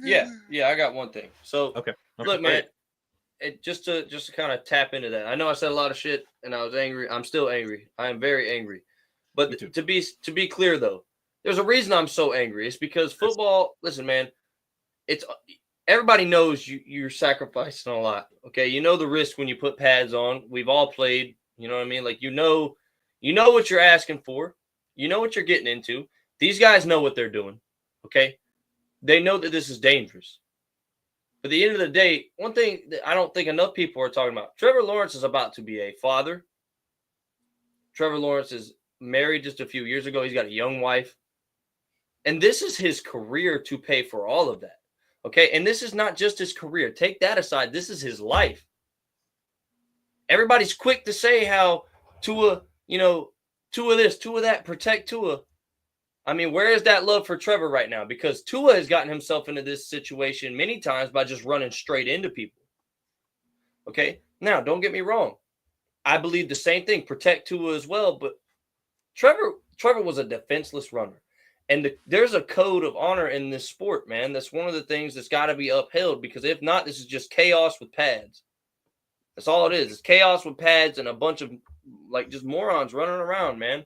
Yeah, I got one thing. So okay. Look, man, just to kind of tap into that. I know I said a lot of shit and I was angry. I'm still angry. I am very angry. But to be clear though, there's a reason I'm so angry. It's because football, listen, man, everybody knows you're sacrificing a lot. Okay, you know the risk when you put pads on. We've all played. You know what I mean? Like you know what you're asking for. You know what you're getting into. These guys know what they're doing. Okay, they know that this is dangerous. But at the end of the day, one thing that I don't think enough people are talking about: Trevor Lawrence is about to be a father. Trevor Lawrence is married just a few years ago. He's got a young wife. And this is his career to pay for all of that. Okay. And this is not just his career. Take that aside. This is his life. Everybody's quick to say how Tua, Tua this, Tua that, protect Tua. I mean, where is that love for Trevor right now? Because Tua has gotten himself into this situation many times by just running straight into people. Okay. Now, don't get me wrong. I believe the same thing. Protect Tua as well. But Trevor was a defenseless runner. And there's a code of honor in this sport, man. That's one of the things that's got to be upheld, because if not, this is just chaos with pads. That's all it is. It's chaos with pads and a bunch of just morons running around, man.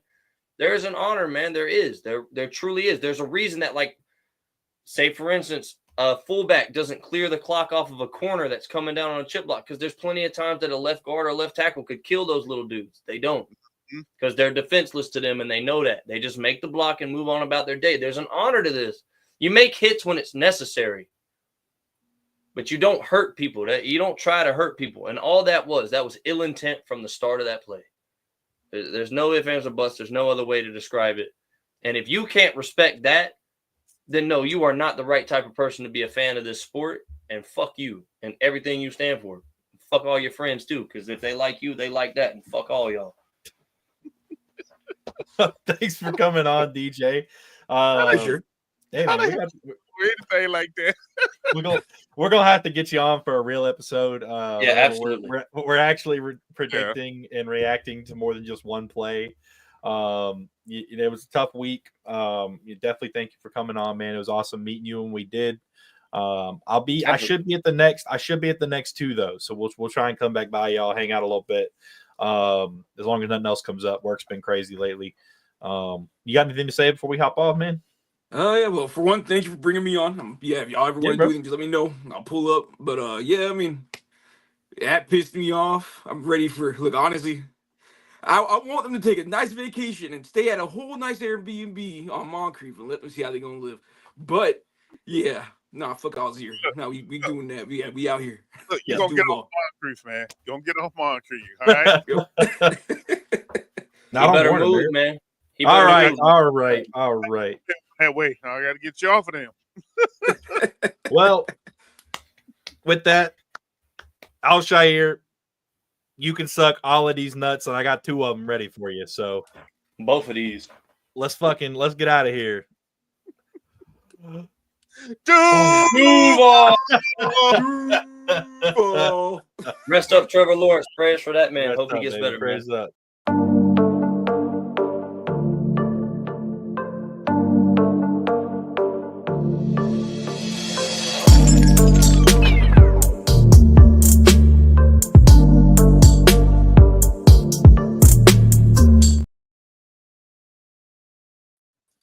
There's an honor, man. There is. There truly is. There's a reason that, say, for instance, a fullback doesn't clear the clock off of a corner that's coming down on a chip block, because there's plenty of times that a left guard or left tackle could kill those little dudes. They don't, because they're defenseless to them, and they know that. They just make the block and move on about their day. There's an honor to this. You make hits when it's necessary, but you don't hurt people. You don't try to hurt people. And all that was ill intent from the start of that play. There's no ifs, ands, or buts. There's no other way to describe it. And if you can't respect that, then no, you are not the right type of person to be a fan of this sport. And fuck you and everything you stand for. Fuck all your friends too, because if they like you, they like that. And fuck all y'all. Thanks for coming on, DJ. Sure. Hey, man, anything like that. we're gonna have to get you on for a real episode. Yeah, absolutely. We're actually predicting and reacting to more than just one play. It was a tough week. Definitely thank you for coming on, man. It was awesome meeting you when we did. I should be at the next two though, so we'll try and come back by y'all, hang out a little bit. As long as nothing else comes up. Work's been crazy lately. You got anything to say before we hop off, man? Yeah, well, for one, thank you for bringing me on. If y'all ever want to do anything, just let me know. I'll pull up. But I mean, that pissed me off. I'm ready for, honestly, I want them to take a nice vacation and stay at a whole nice Airbnb on Moncrief and let them see how they're gonna live. But yeah, fuck all here. No, we doing that. We out here. Look, you're gonna get off Moncrief, man. You're gonna get off Moncrief, all right? You better move, man. All right. That way, I got to get you off of them. Well, with that, Alshire, you can suck all of these nuts, and I got two of them ready for you. So, both of these. Let's get out of here. Move on. Rest up, Trevor Lawrence. Prayers for that man. Hope he gets better. Prayers up.